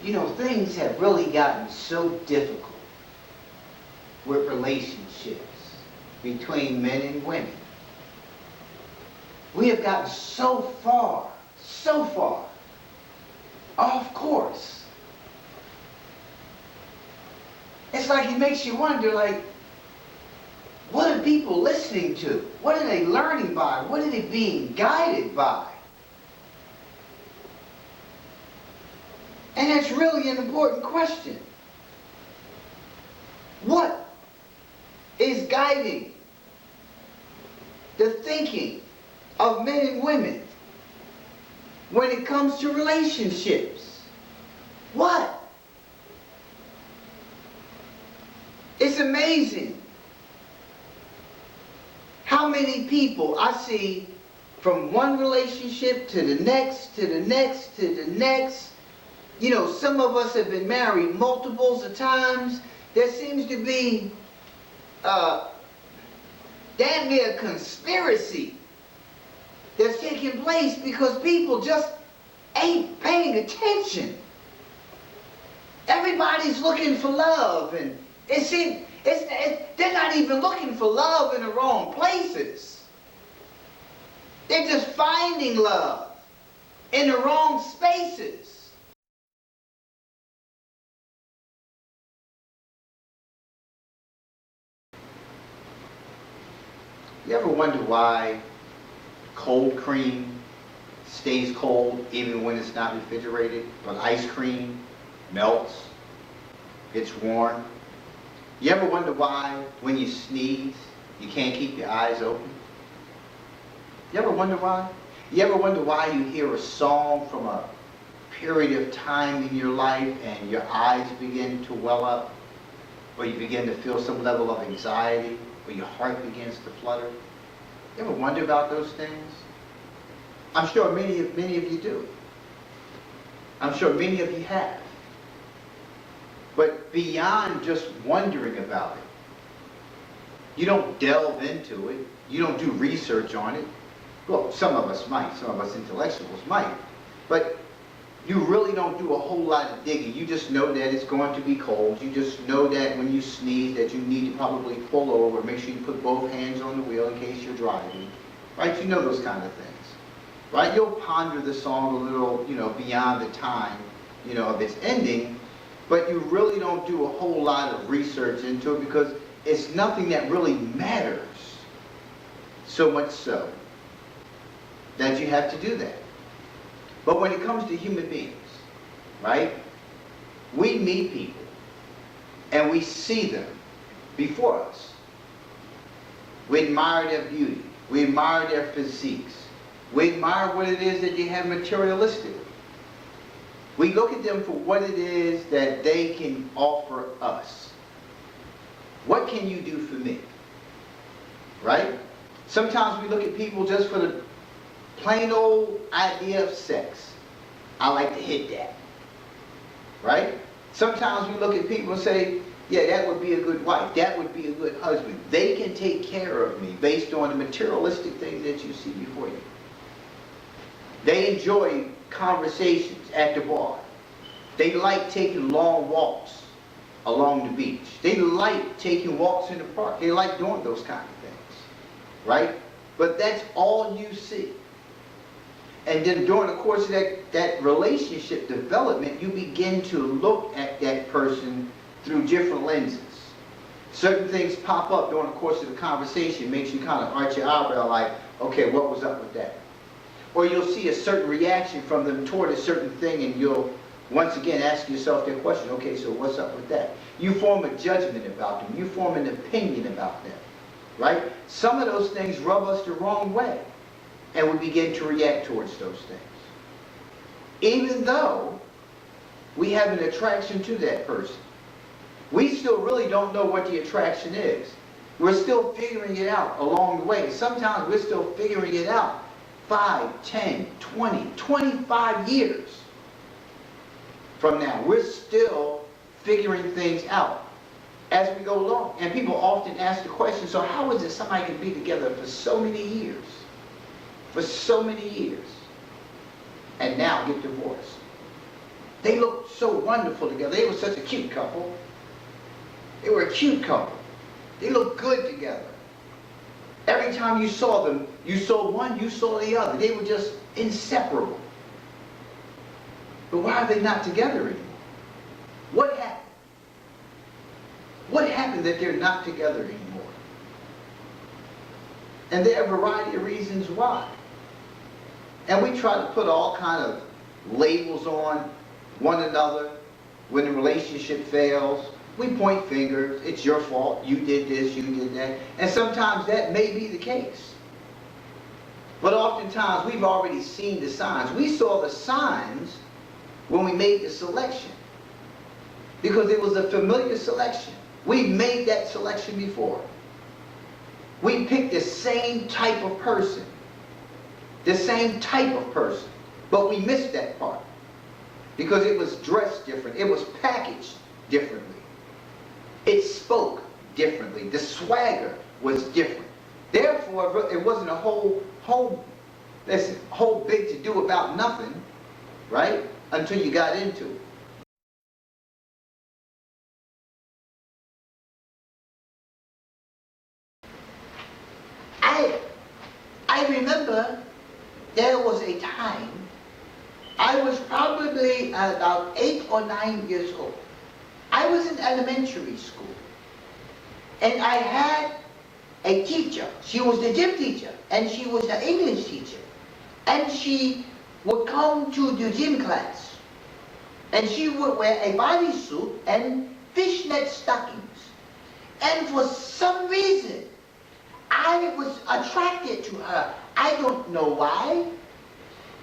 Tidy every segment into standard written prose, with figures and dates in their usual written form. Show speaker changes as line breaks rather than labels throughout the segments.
You know, things have really gotten so difficult with relationships between men and women. We have gotten so far off course. It's like it makes you wonder, like, what are people listening to? What are they learning by? What are they being guided by? And that's really an important question. What is guiding the thinking of men and women when it comes to relationships? What? It's amazing how many people I see from one relationship to the next, to the next, to the next. You know, some of us have been married multiples of times. There seems to be damn near a conspiracy that's taking place because people just ain't paying attention. Everybody's looking for love, and they're not even looking for love in the wrong places. They're just finding love in the wrong spaces. You ever wonder why cold cream stays cold even when it's not refrigerated, but ice cream melts, gets warm? You ever wonder why when you sneeze, you can't keep your eyes open? You ever wonder why? You ever wonder why you hear a song from a period of time in your life and your eyes begin to well up, or you begin to feel some level of anxiety, or your heart begins to flutter? You ever wonder about those things? I'm sure many of you do. I'm sure many of you have. But beyond just wondering about it, you don't delve into it, you don't do research on it. Well, some of us might, some of us intellectuals might, but you really don't do a whole lot of digging. You just know that it's going to be cold. You just know that when you sneeze that you need to probably pull over, make sure you put both hands on the wheel in case you're driving. Right? You know those kind of things. Right? You'll ponder the song a little, beyond the time, of its ending, but you really don't do a whole lot of research into it because it's nothing that really matters. So much so that you have to do that. But when it comes to human beings, right, we meet people and we see them before us. We admire their beauty. We admire their physiques. We admire what it is that they have materialistically. We look at them for what it is that they can offer us. What can you do for me? Right? Sometimes we look at people just for the plain old idea of sex. I like to hit that. Right? Sometimes we look at people and say, yeah, that would be a good wife. That would be a good husband. They can take care of me based on the materialistic things that you see before you. They enjoy conversations at the bar. They like taking long walks along the beach. They like taking walks in the park. They like doing those kind of things. Right? But that's all you see. And then during the course of that relationship development, you begin to look at that person through different lenses. Certain things pop up during the course of the conversation, makes you kind of arch your eyebrow like, okay, what was up with that? Or you'll see a certain reaction from them toward a certain thing, and you'll once again ask yourself that question, okay, so what's up with that? You form a judgment about them. You form an opinion about them. Right? Some of those things rub us the wrong way, and we begin to react towards those things. Even though we have an attraction to that person, we still really don't know what the attraction is. We're still figuring it out along the way. Sometimes we're still figuring it out 5, 10, 20, 25 years from now. We're still figuring things out as we go along. And people often ask the question, so how is it somebody can be together for so many years? For so many years, and now get divorced? They looked so wonderful together. They were such a cute couple. They were a cute couple. They looked good together. Every time you saw them, you saw one, you saw the other. They were just inseparable. But why are they not together anymore? What happened? What happened that they're not together anymore? And there are a variety of reasons why. And we try to put all kind of labels on one another when the relationship fails. We point fingers. It's your fault. You did this, you did that. And sometimes that may be the case. But oftentimes we've already seen the signs. We saw the signs when we made the selection, because it was a familiar selection. We made that selection before. We picked the same type of person. The same type of person. But we missed that part, because it was dressed different. It was packaged differently. It spoke differently. The swagger was different. Therefore, it wasn't a whole big to do about nothing, right? Until you got into it. I remember there was a time, I was probably about 8 or 9 years old. I was in elementary school, and I had a teacher. She was the gym teacher, and she was the English teacher. And she would come to the gym class, and she would wear a bodysuit and fishnet stockings. And for some reason, I was attracted to her. I don't know why,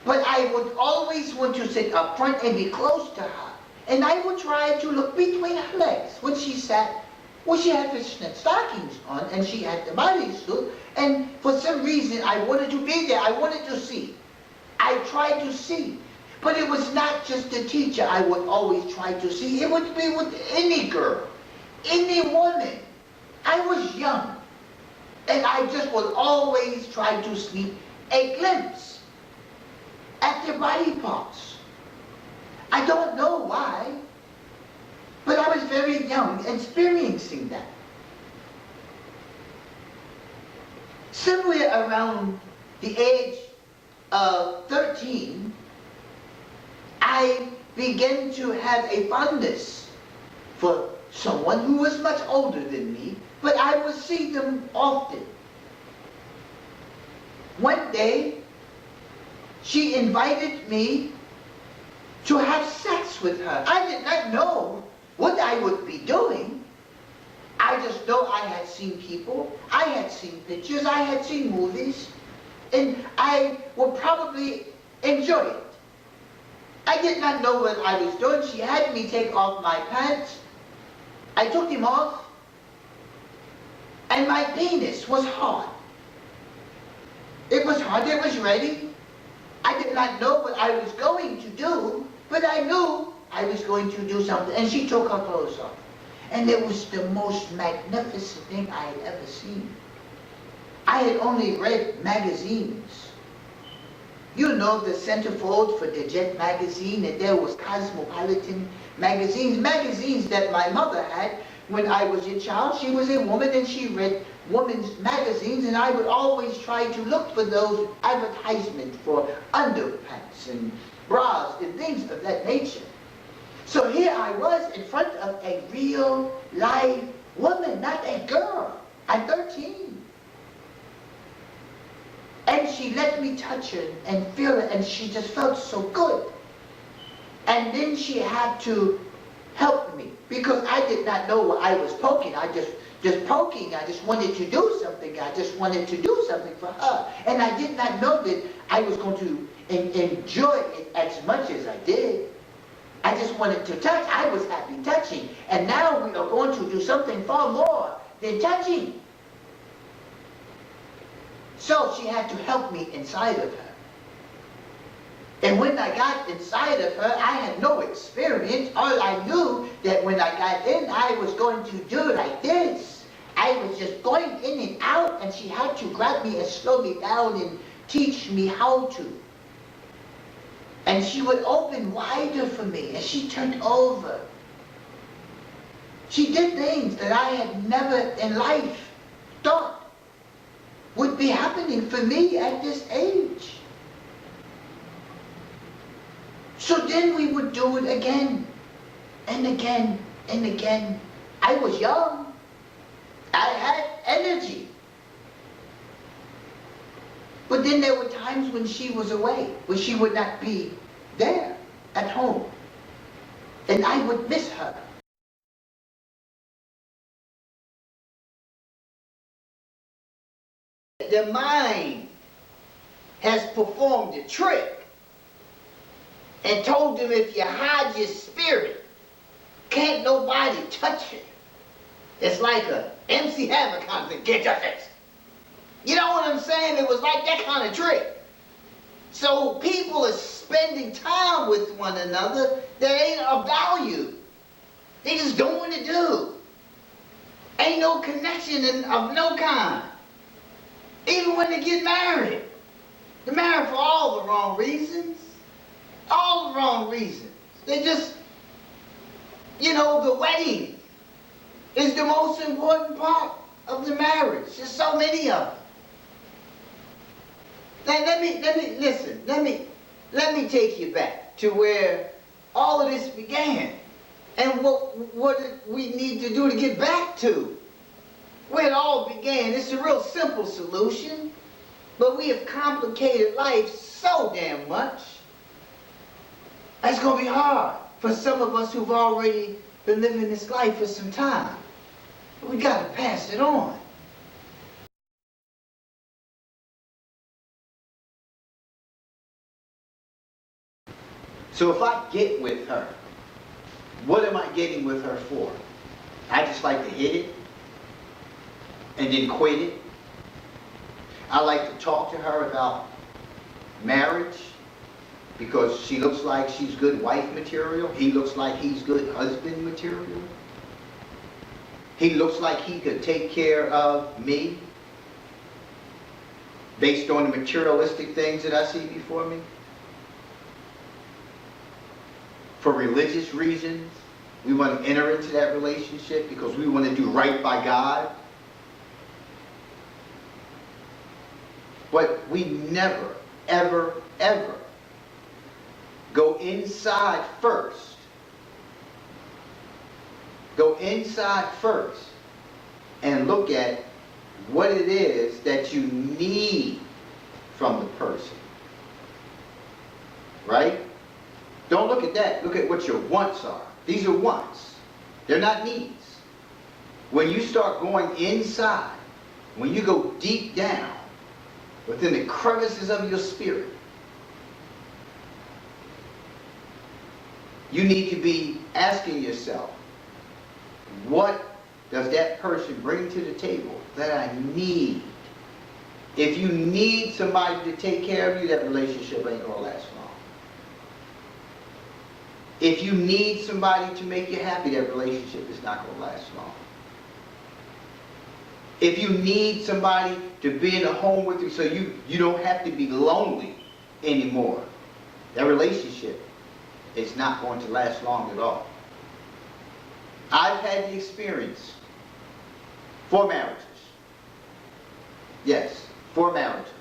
but I would always want to sit up front and be close to her. And I would try to look between her legs when she sat. Well, she had fishnet stockings on, and she had the bodysuit, and for some reason I wanted to be there. I wanted to see. I tried to see. But it was not just the teacher I would always try to see. It would be with any girl, any woman. I was young, and I just would always try to sneak a glimpse at their body parts. I don't know why, but I was very young experiencing that. Somewhere around the age of 13, I began to have a fondness for someone who was much older than me, but I would see them often. One day, she invited me to have sex with her. I did not know what I would be doing. I just know I had seen people, I had seen pictures, I had seen movies, and I would probably enjoy it. I did not know what I was doing. She had me take off my pants. I took them off, and my penis was hard. It was hard, it was ready. I did not know what I was going to do, but I knew I was going to do something. And she took her clothes off. And it was the most magnificent thing I had ever seen. I had only read magazines. You know, the centerfold for the Jet magazine, and there was Cosmopolitan magazines, magazines that my mother had when I was a child. She was a woman, and she read women's magazines, and I would always try to look for those advertisements for underpants and bras and things of that nature. So here I was in front of a real live woman, not a girl. I'm 13. And she let me touch her and feel it, and she just felt so good. And then she had to help me, because I did not know what I was poking. I just poking. I just wanted to do something. I just wanted to do something for her. And I did not know that I was going to enjoy it as much as I did. I just wanted to touch. I was happy touching. And now we are going to do something far more than touching. So she had to help me inside of her. And when I got inside of her, I had no experience. All I knew that when I got in, I was going to do like this. I was just going in and out, and she had to grab me and slow me down and teach me how to. And she would open wider for me, and she turned over. She did things that I had never in life thought would be happening for me at this age. So then we would do it again, and again, and again. I was young. I had energy. But then there were times when she was away, when she would not be there at home. And I would miss her. The mind has performed a trick and told them if you hide your spirit, can't nobody touch it. It's like a MC Hammer kind of thing, get your fist. You know what I'm saying? It was like that kind of trick. So people are spending time with one another that ain't of value. They just don't want to do. Ain't no connection of no kind. Even when they get married. They're married for all the wrong reasons. All the wrong reasons. They just, you know, the wedding is the most important part of the marriage. There's so many of them. Now let me take you back to where all of this began and what we need to do to get back to where it all began. It's a real simple solution, but we have complicated life so damn much. It's going to be hard for some of us who've already been living this life for some time. We got to pass it on. So if I get with her, what am I getting with her for? I just like to hit it and then quit it. I like to talk to her about marriage because she looks like she's good wife material. He looks like he's good husband material. He looks like he could take care of me based on the materialistic things that I see before me. For religious reasons, we want to enter into that relationship because we want to do right by God. But we never, ever, ever go inside first. Go inside first and look at what it is that you need from the person. Right? Don't look at that. Look at what your wants are. These are wants. They're not needs. When you start going inside, when you go deep down within the crevices of your spirit, you need to be asking yourself, what does that person bring to the table that I need? If you need somebody to take care of you, that relationship ain't going to last long. If you need somebody to make you happy, that relationship is not going to last long. If you need somebody to be in a home with you so you don't have to be lonely anymore, that relationship is not going to last long at all. I've had the experience 4 marriages. Yes, 4 marriages.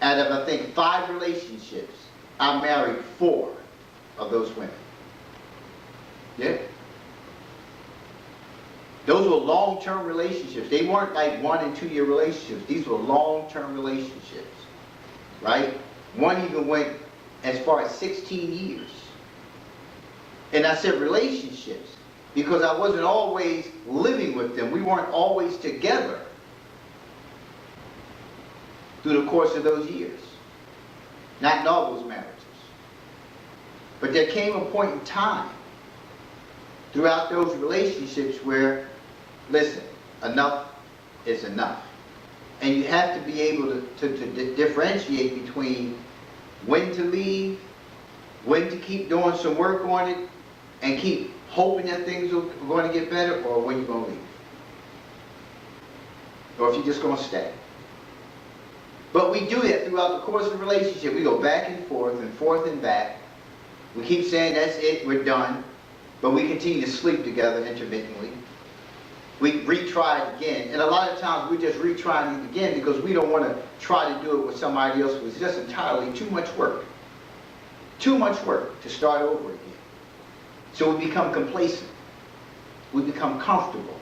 Out of, I think, 5 relationships, I married 4 of those women. Yeah. Those were long-term relationships. They weren't like 1- and 2-year relationships. These were long-term relationships. Right? One even went as far as 16 years. And I said relationships because I wasn't always living with them. We weren't always together through the course of those years. Not in all those marriages. But there came a point in time throughout those relationships where, listen, enough is enough. And you have to be able to differentiate between when to leave, when to keep doing some work on it, and keep hoping that things are going to get better, or when you're going to leave. Or if you're just going to stay. But we do that throughout the course of the relationship. We go back and forth and back. We keep saying, that's it, we're done. But we continue to sleep together intermittently. We retry it again. And a lot of times we're just retrying it again because we don't want to try to do it with somebody else. It's just entirely too much work. Too much work to start over again. So we become complacent. We become comfortable.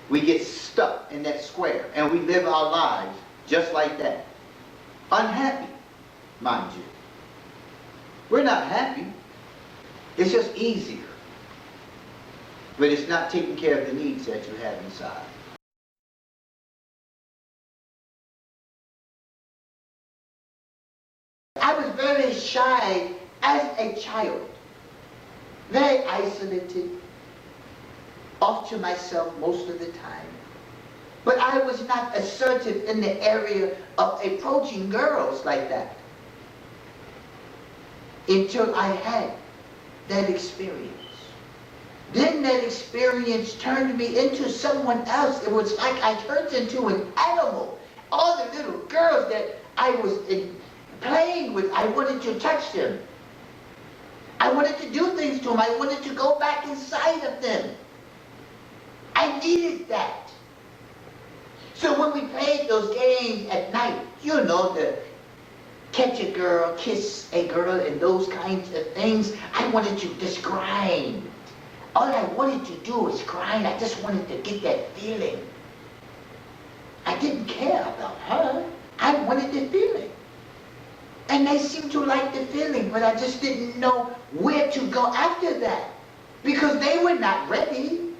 We get stuck in that square and we live our lives just like that. Unhappy, mind you. We're not happy. It's just easier. But it's not taking care of the needs that you have inside. I was very shy as a child. Very isolated. Off to myself most of the time. But I was not assertive in the area of approaching girls like that. Until I had that experience. Then that experience turned me into someone else. It was like I turned into an animal. All the little girls that I was playing with, I wanted to touch them. I wanted to do things to them. I wanted to go back inside of them. I needed that. So when we played those games at night, you know, the catch a girl, kiss a girl, and those kinds of things, I wanted to just grind. All I wanted to do was grind. I just wanted to get that feeling. I didn't care about her. I wanted the feeling. And they seemed to like the feeling, but I just didn't know where to go after that. Because they were not ready.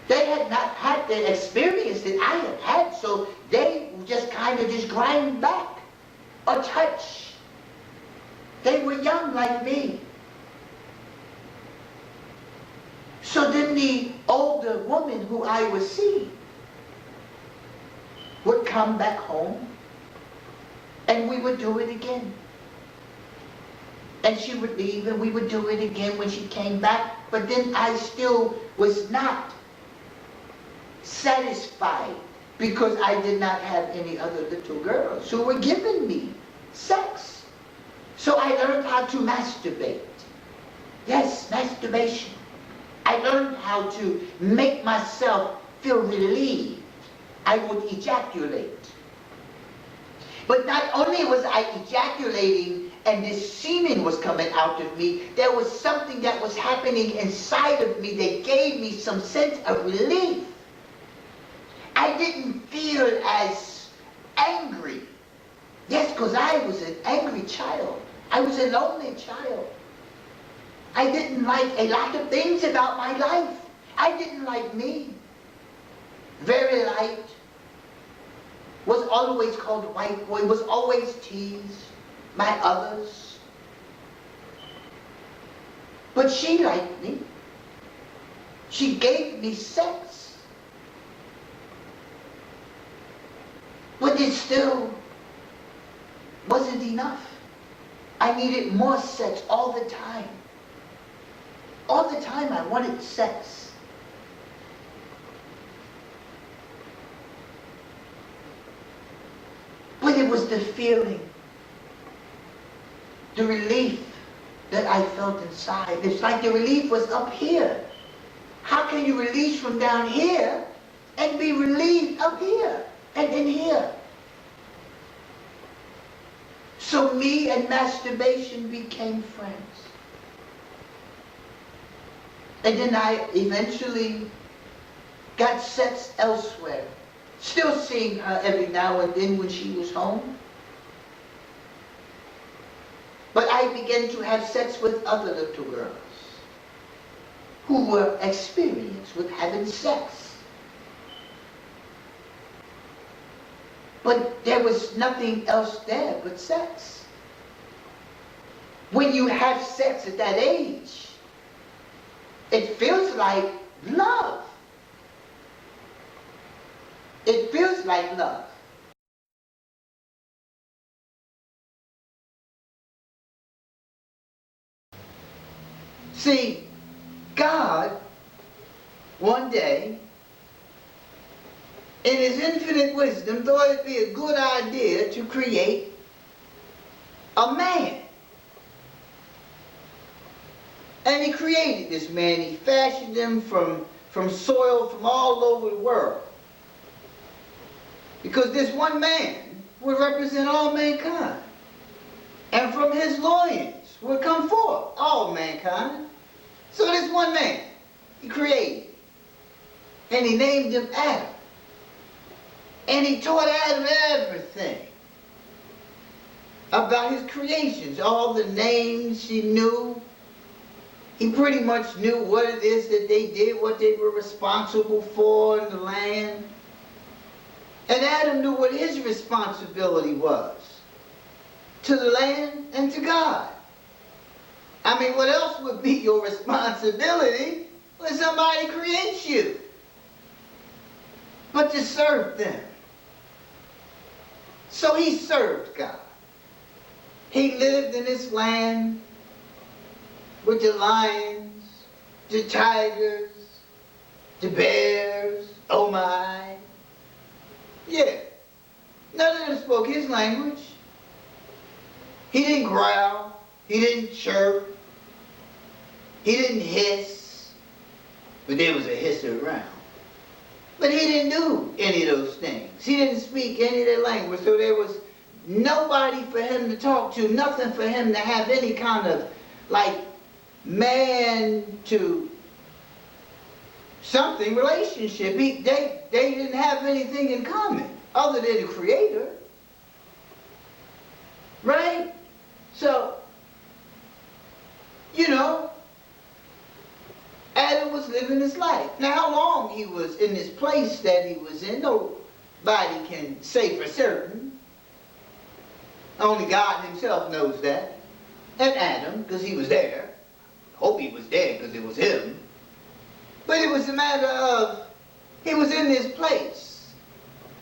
They had not had the experience that I had had, so they just kind of just grind back or touch. They were young like me. So then the older woman who I was seeing would come back home and we would do it again. And she would leave and we would do it again when she came back. But then I still was not satisfied because I did not have any other little girls who were giving me sex. So I learned how to masturbate. Yes, masturbation. I learned how to make myself feel relieved. I would ejaculate. But not only was I ejaculating and this semen was coming out of me, there was something that was happening inside of me that gave me some sense of relief. I didn't feel as angry. Yes, because I was an angry child. I was a lonely child. I didn't like a lot of things about my life. I didn't like me. Very light. Was always called white boy. Was always teased by others. But she liked me. She gave me sex. But it still wasn't enough. I needed more sex all the time. All the time I wanted sex. But it was the feeling, the relief that I felt inside. It's like the relief was up here. How can you release from down here and be relieved up here and in here? So me and masturbation became friends. And then I eventually got sex elsewhere. Still seeing her every now and then when she was home. But I began to have sex with other little girls who were experienced with having sex. But there was nothing else there but sex. When you have sex at that age, it feels like love. It feels like love. See, God, one day, in his infinite wisdom, thought it'd be a good idea to create a man. And he created this man. He fashioned him from soil from all over the world. Because this one man would represent all mankind. And from his loins would come forth all mankind. So this one man, he created. And he named him Adam. And he taught Adam everything about his creations, all the names he knew. He pretty much knew what it is that they did, what they were responsible for in the land. And Adam knew what his responsibility was to the land and to God. I mean, what else would be your responsibility when somebody creates you? But to serve them. So he served God. He lived in this land with the lions, the tigers, the bears, oh my. Yeah, none of them spoke his language. He didn't growl, he didn't chirp, he didn't hiss, but there was a hisser around. But he didn't do any of those things. He didn't speak any of their language, so there was nobody for him to talk to, nothing for him to have any kind of, like, man to something relationship. They didn't have anything in common other than the Creator. Right? So, you know, Adam was living his life. Now, how long he was in this place that he was in, nobody can say for certain. Only God himself knows that. And Adam, because he was there. Hope he was there because it was him. But it was a matter of, he was in this place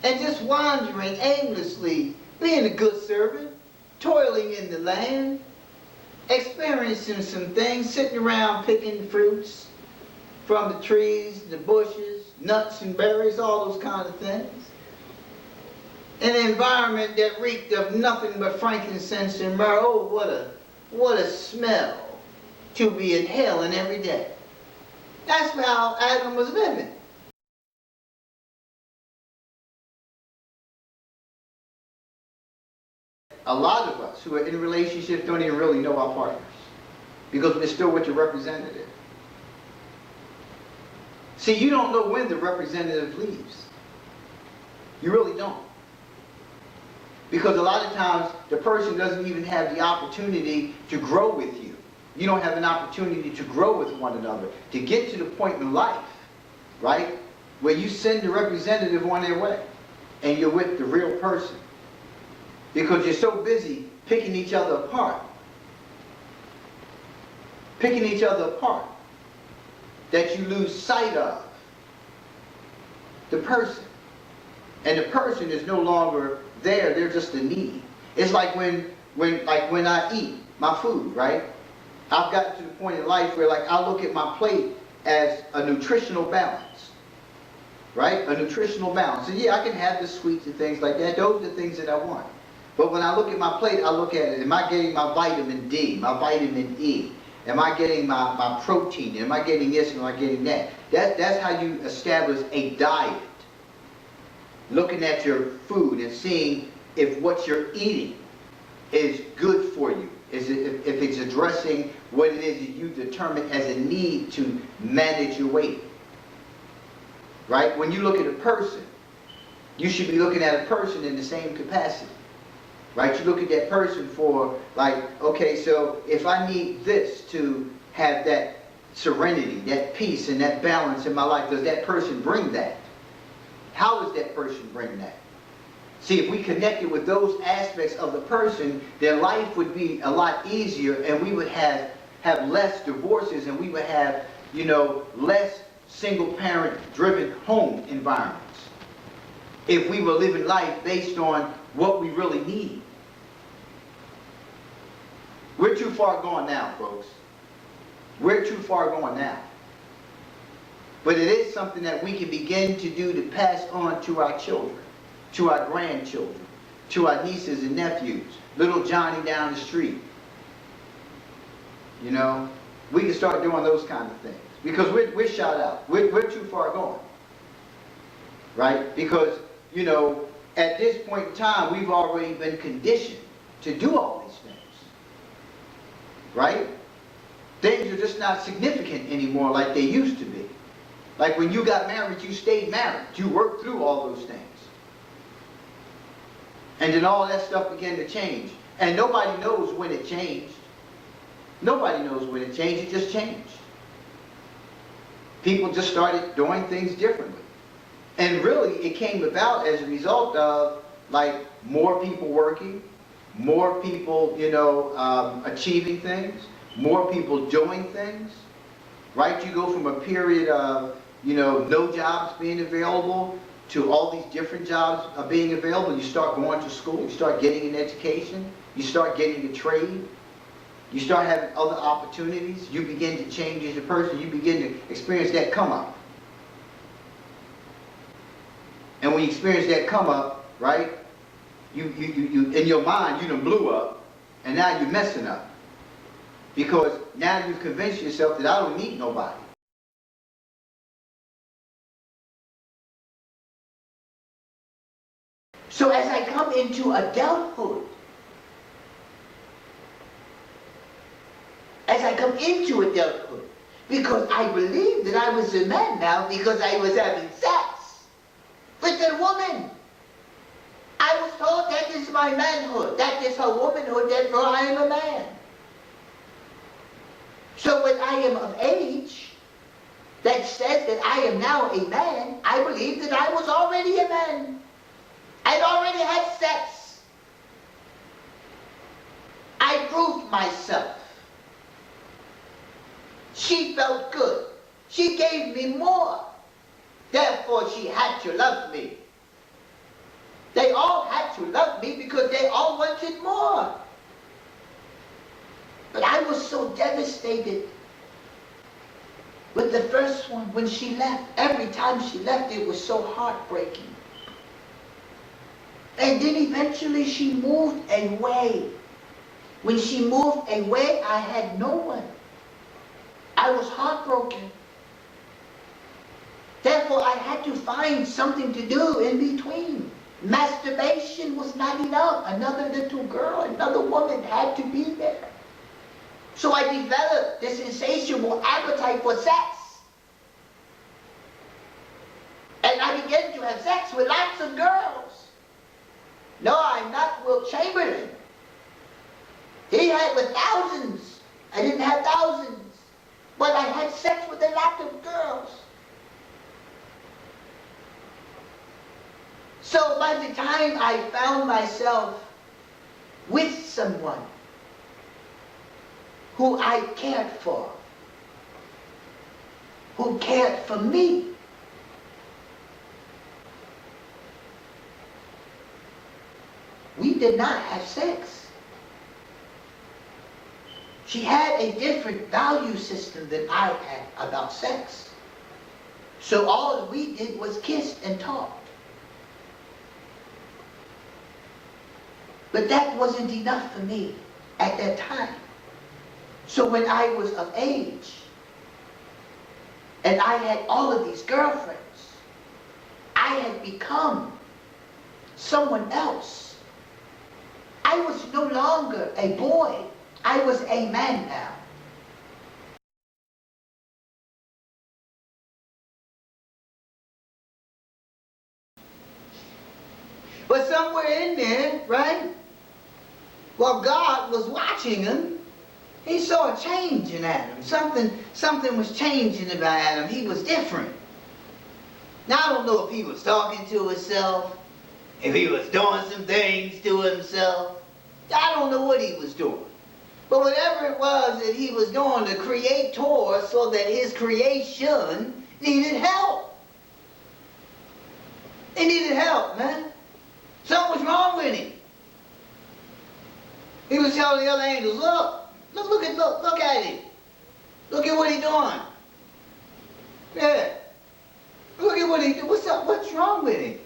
and just wandering aimlessly, being a good servant, toiling in the land, experiencing some things, sitting around picking fruits from the trees, the bushes, nuts and berries, all those kind of things. An environment that reeked of nothing but frankincense and myrrh. Oh, what a smell to be inhaling every day. That's how Adam was living. A lot of us who are in relationships don't even really know our partners because we're still with your representative. See, you don't know when the representative leaves. You really don't. Because a lot of times the person doesn't even have the opportunity to grow with you. You don't have an opportunity to grow with one another, to get to the point in life, right, where you send the representative on their way and you're with the real person. Because you're so busy picking each other apart. Picking each other apart. That you lose sight of the person. And the person is no longer there, they're just a need. It's like when I eat my food, right? I've gotten to the point in life where, like, I look at my plate as a nutritional balance. Right? A nutritional balance. And yeah, I can have the sweets and things like that. Those are the things that I want. But when I look at my plate, I look at it. Am I getting my vitamin D, my vitamin E? Am I getting my protein? Am I getting this? Am I getting that? That's how you establish a diet. Looking at your food and seeing if what you're eating is good for you. If it's addressing what it is that you determine as a need to manage your weight. Right? When you look at a person, you should be looking at a person in the same capacity. Right? You look at that person for, like, okay, so if I need this to have that serenity, that peace, and that balance in my life, does that person bring that? How does that person bring that? See, if we connected with those aspects of the person, their life would be a lot easier, and we would have less divorces, and we would have, you know, less single-parent driven home environments. If we were living life based on what we really need. We're too far gone now, folks. We're too far gone now. But it is something that we can begin to do to pass on to our children, to our grandchildren, to our nieces and nephews, little Johnny down the street. You know, we can start doing those kind of things. Because we're shot out. We're too far gone. Right? Because, you know, at this point in time, we've already been conditioned to do all these things. Right? Things are just not significant anymore like they used to be. Like when you got married, you stayed married. You worked through all those things. And then all that stuff began to change. And nobody knows when it changed. Nobody knows when it changed. It just changed. People just started doing things differently. And really, it came about as a result of, like, more people working, more people, you know, achieving things, more people doing things, right? You go from a period of, you know, no jobs being available to all these different jobs being available. You start going to school, you start getting an education, you start getting a trade, you start having other opportunities, you begin to change as a person, you begin to experience that come up. And when you experience that come up, right, you in your mind, you done blew up, and now you're messing up. Because now you've convinced yourself that I don't need nobody. So as I come into adulthood, because I believed that I was a man now because I was having sex with a woman. I was told that is my manhood, that is her womanhood, therefore I am a man. So when I am of age, that says that I am now a man, I believe that I was already a man. I'd already had sex. I proved myself. She felt good. She gave me more. Therefore, she had to love me. They all had to love me because they all wanted more. But I was so devastated with the first one when she left. Every time she left, it was so heartbreaking. And then eventually she moved away. When she moved away, I had no one. I was heartbroken. Therefore, I had to find something to do in between. Masturbation was not enough. Another little girl, another woman had to be there. So I developed this insatiable appetite for sex. And I began to have sex with lots of girls. No, I'm not Will Chamberlain. He had with thousands. I didn't have thousands. But I had sex with a lot of girls. So by the time I found myself with someone who I cared for, who cared for me, we did not have sex. She had a different value system than I had about sex. So all we did was kiss and talk. But that wasn't enough for me at that time. So when I was of age, and I had all of these girlfriends, I had become someone else. I was no longer a boy. I was a man now. But somewhere in there, right, while God was watching him, he saw a change in Adam. Something was changing about Adam. He was different. Now, I don't know if he was talking to himself, if he was doing some things to himself. I don't know what he was doing. But whatever it was that he was doing, the Creator saw that his creation needed help. He needed help, man. Something was wrong with him. He was telling the other angels, look at him. Look at what he's doing. Yeah, Look at what he did. What's up? What's wrong with him?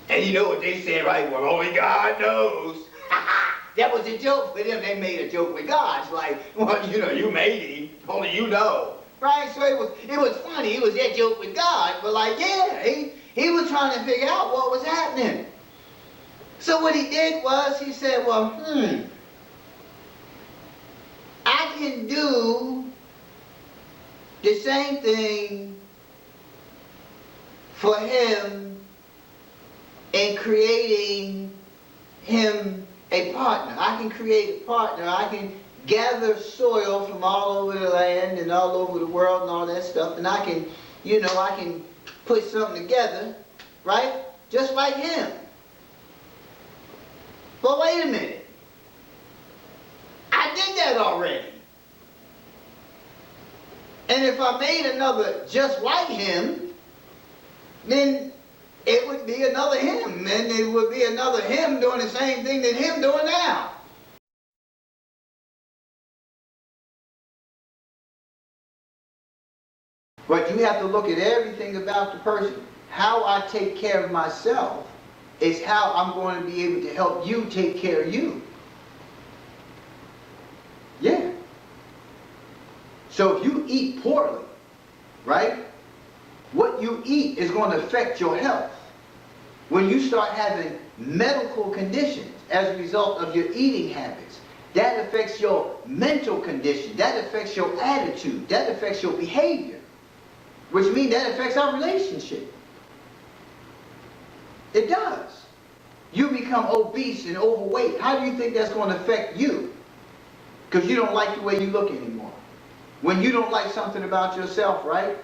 And you know what they said, right? Well, only God knows. That was a joke for them. They made a joke with God. It's like, well, you know, you made him. Only you know. Right? So it was funny. It was that joke with God. But like, yeah, he was trying to figure out what was happening. So what he did was, he said, well, I can do the same thing for him in creating him a partner. I can create a partner. I can gather soil from all over the land and all over the world and all that stuff, and I can, you know, I can put something together, right? Just like him. But wait a minute. I did that already. And if I made another just like him, then it would be another him. And it would be another him doing the same thing that him doing now. But you have to look at everything about the person. How I take care of myself is how I'm going to be able to help you take care of you. Yeah. So if you eat poorly, right, what you eat is going to affect your health. When you start having medical conditions as a result of your eating habits, that affects your mental condition, that affects your attitude, that affects your behavior, which means that affects our relationship. It does. You become obese and overweight. How do you think that's going to affect you? Because you don't like the way you look anymore. When you don't like something about yourself, right,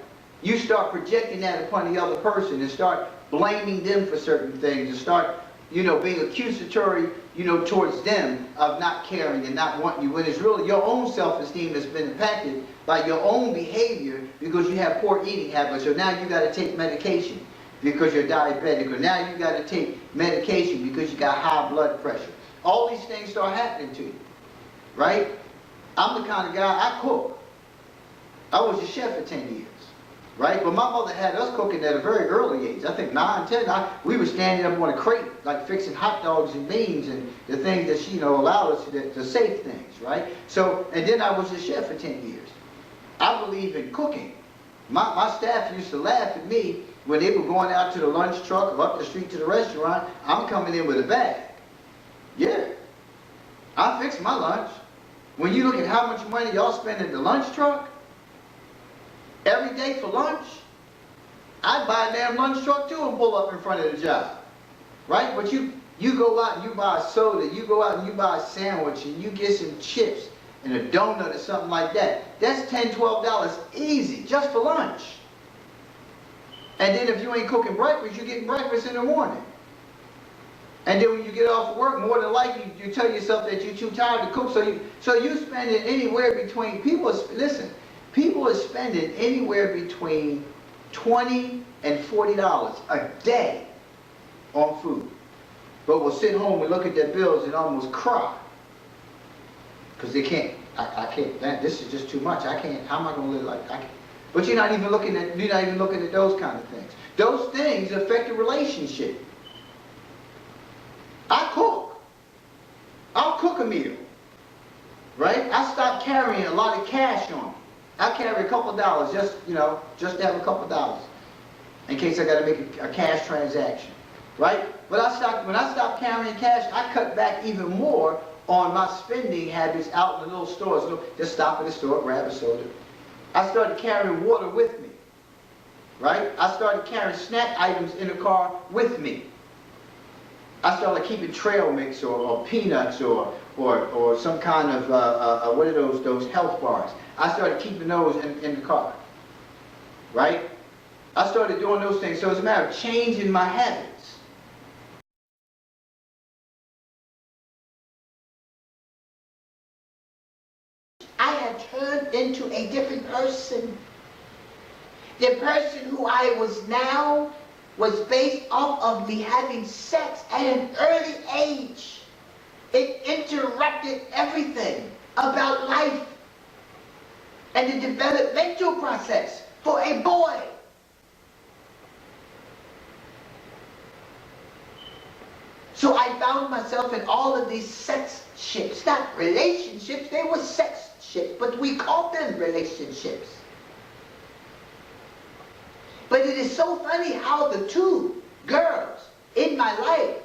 you start projecting that upon the other person and start blaming them for certain things and start, you know, being accusatory, you know, towards them of not caring and not wanting you, when it's really your own self-esteem that's been impacted by your own behavior because you have poor eating habits. So now you got to take medication because you're diabetic, or now you got to take medication because you got high blood pressure. All these things start happening to you, right? I'm the kind of guy, I cook. I was a chef for 10 years, right? But my mother had us cooking at a very early age. I think 9, 10. We were standing up on a crate, like fixing hot dogs and beans and the things that she, you know, allowed us to safe things, right? So, and then I was a chef for 10 years. I believe in cooking. My staff used to laugh at me when they were going out to the lunch truck or up the street to the restaurant. I'm coming in with a bag. Yeah. I fix my lunch. When you look at how much money y'all spend in the lunch truck, every day for lunch, I'd buy a damn lunch truck too and pull up in front of the job. Right? But you go out and you buy a soda, you go out and you buy a sandwich and you get some chips and a donut or something like that. That's $10, $12 easy, just for lunch. And then if you ain't cooking breakfast, you're getting breakfast in the morning. And then when you get off of work, more than likely you tell yourself that you're too tired to cook. So you spend it anywhere between, people are spending anywhere between $20 and $40 a day on food. But we'll sit home and look at their bills and almost cry. Because they can't, I can't, this is just too much. I can't, how am I going to live like I can't. But you're not even looking at those kind of things. Those things affect the relationship. I cook. I'll cook a meal. Right? I stopped carrying a lot of cash on me. I carry a couple dollars just, you know, just to have a couple dollars in case I got to make a cash transaction. Right? But when I stopped carrying cash, I cut back even more on my spending habits out in the little stores. Just stop at the store, grab a soda. I started carrying water with me. Right? I started carrying snack items in the car with me. I started keeping trail mix or peanuts or some kind of, what are those health bars. I started keeping those in the car. Right? I started doing those things. So it's a matter of changing my habits. I had turned into a different person. The person who I was now was based off of me having sex at an early age. It interrupted everything about life and the developmental process for a boy.
So I found myself in all of these sex ships, not relationships, they were sex ships, but we called them relationships. But it is so funny how the two girls in my life,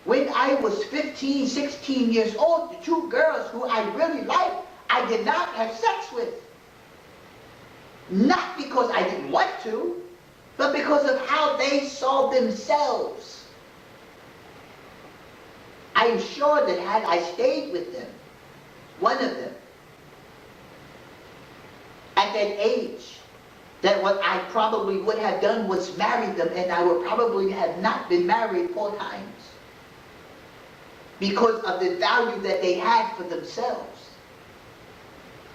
when I was 15, 16 years old, the two girls who I really liked, I did not have sex with. Not because I didn't want to, but because of how they saw themselves. I am sure that had I stayed with them, one of them, at that age, that what I probably would have done was marry them, and I would probably have not been married 4 times because of the value that they had for themselves.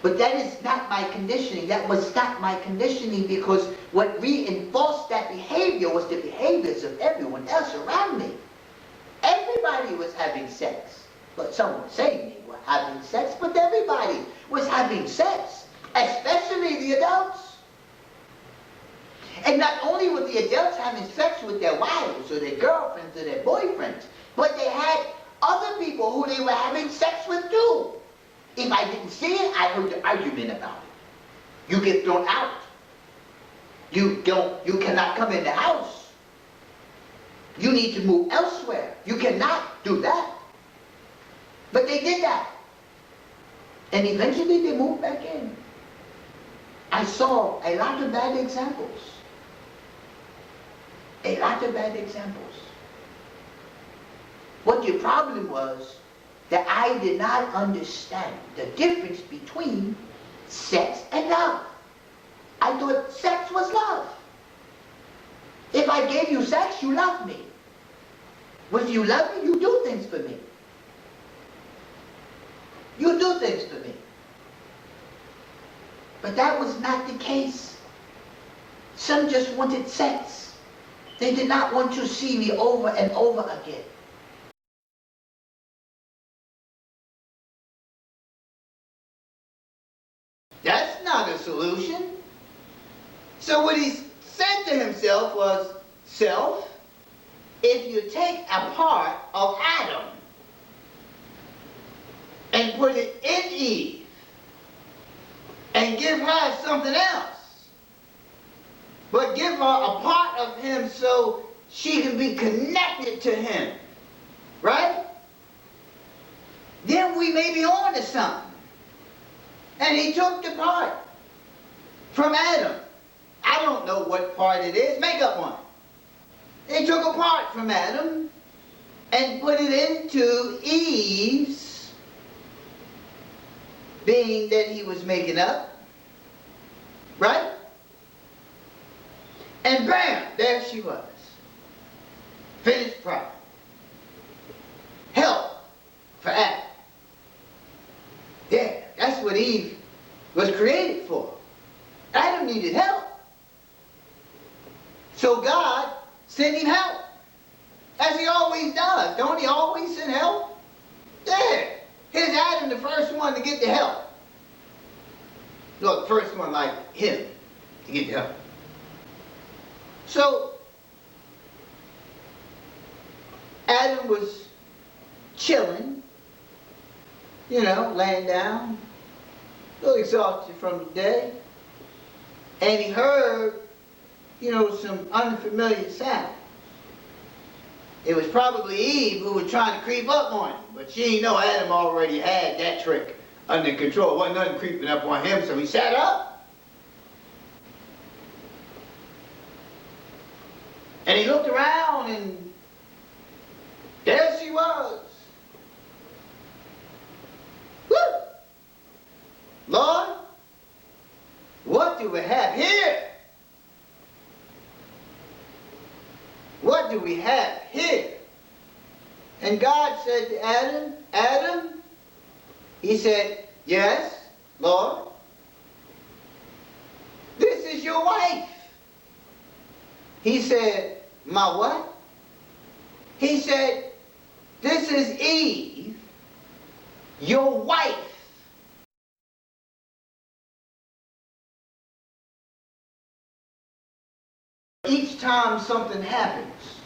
But that is not my conditioning. That was not my conditioning, because what reinforced that behavior was the behaviors of everyone else around me. Everybody was having sex. But some were saying they were having sex, but everybody was having sex, especially the adults. And not only were the adults having sex with their wives or their girlfriends or their boyfriends, but they had other people who they were having sex with too. If I didn't see it, I heard the argument about it. You get thrown out. You cannot come in the house. You need to move elsewhere. You cannot do that. But they did that. And eventually they moved back in. I saw a lot of bad examples. A lot of bad examples. What the problem was, that I did not understand the difference between sex and love. I thought sex was love. If I gave you sex, you love me. If you love me, you do things for me. You do things for me. But that was not the case. Some just wanted sex. They did not want to see me over and over again. That's not a solution. So what he said to himself was, self, if you take a part of Adam and put it in Eve and give her something else, but give her a part of him so she can be connected to him, right? Then we may be on to something. And he took the part from Adam. I don't know what part it is. Make up one. He took a part from Adam and put it into Eve's being that he was making up. Right? And bam, there she was. Finished product. Help for Adam. Yeah, that's what Eve was created for. Adam needed help. So God sent him help. As he always does. Don't he always send help? Yeah. Here's Adam, the first one to get the help. No, the first one like him to get the help. So, Adam was chilling, you know, laying down, a little exhausted from the day, and he heard, you know, some unfamiliar sounds. It was probably Eve who was trying to creep up on him, but she didn't know Adam already had that trick under control. There wasn't nothing creeping up on him, so he sat up. And he looked around, and there she was. Woo! Lord, what do we have here? What do we have here? And God said to Adam, Adam, he said, yes, Lord, this is your wife. He said, my what? He said, this is Eve, your wife. Each time something happens,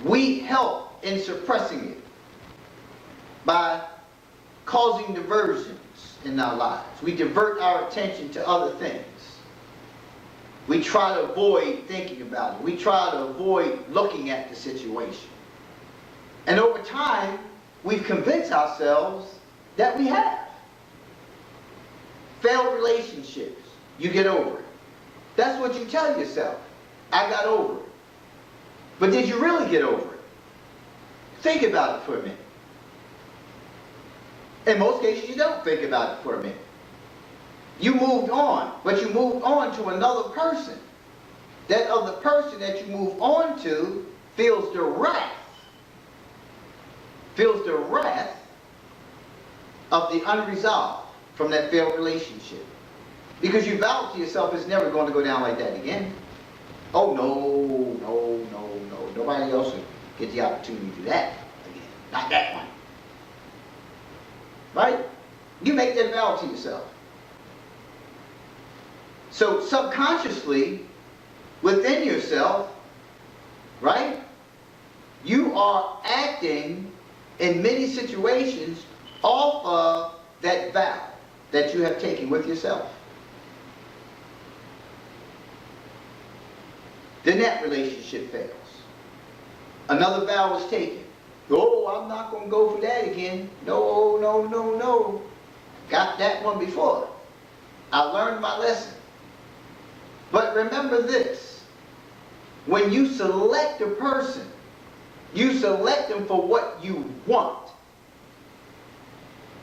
we help in suppressing it by causing diversions in our lives. We divert our attention to other things. We try to avoid thinking about it. We try to avoid looking at the situation. And over time, we've convinced ourselves that we have. Failed relationships, you get over it. That's what you tell yourself. I got over it. But did you really get over it? Think about it for a minute. In most cases, you don't think about it for a minute. You moved on, but you moved on to another person. That other person that you move on to feels the wrath of the unresolved from that failed relationship. Because you vowed to yourself it's never going to go down like that again. Oh no, no, no, no. Nobody else will get the opportunity to do that again. Not that one. Right? You make that vow to yourself. So subconsciously, within yourself, right, you are acting in many situations off of that vow that you have taken with yourself. Then that relationship fails. Another vow was taken. Oh, I'm not going to go for that again. No, no, no, no. Got that one before. I learned my lesson. But remember this. When you select a person, you select them for what you want.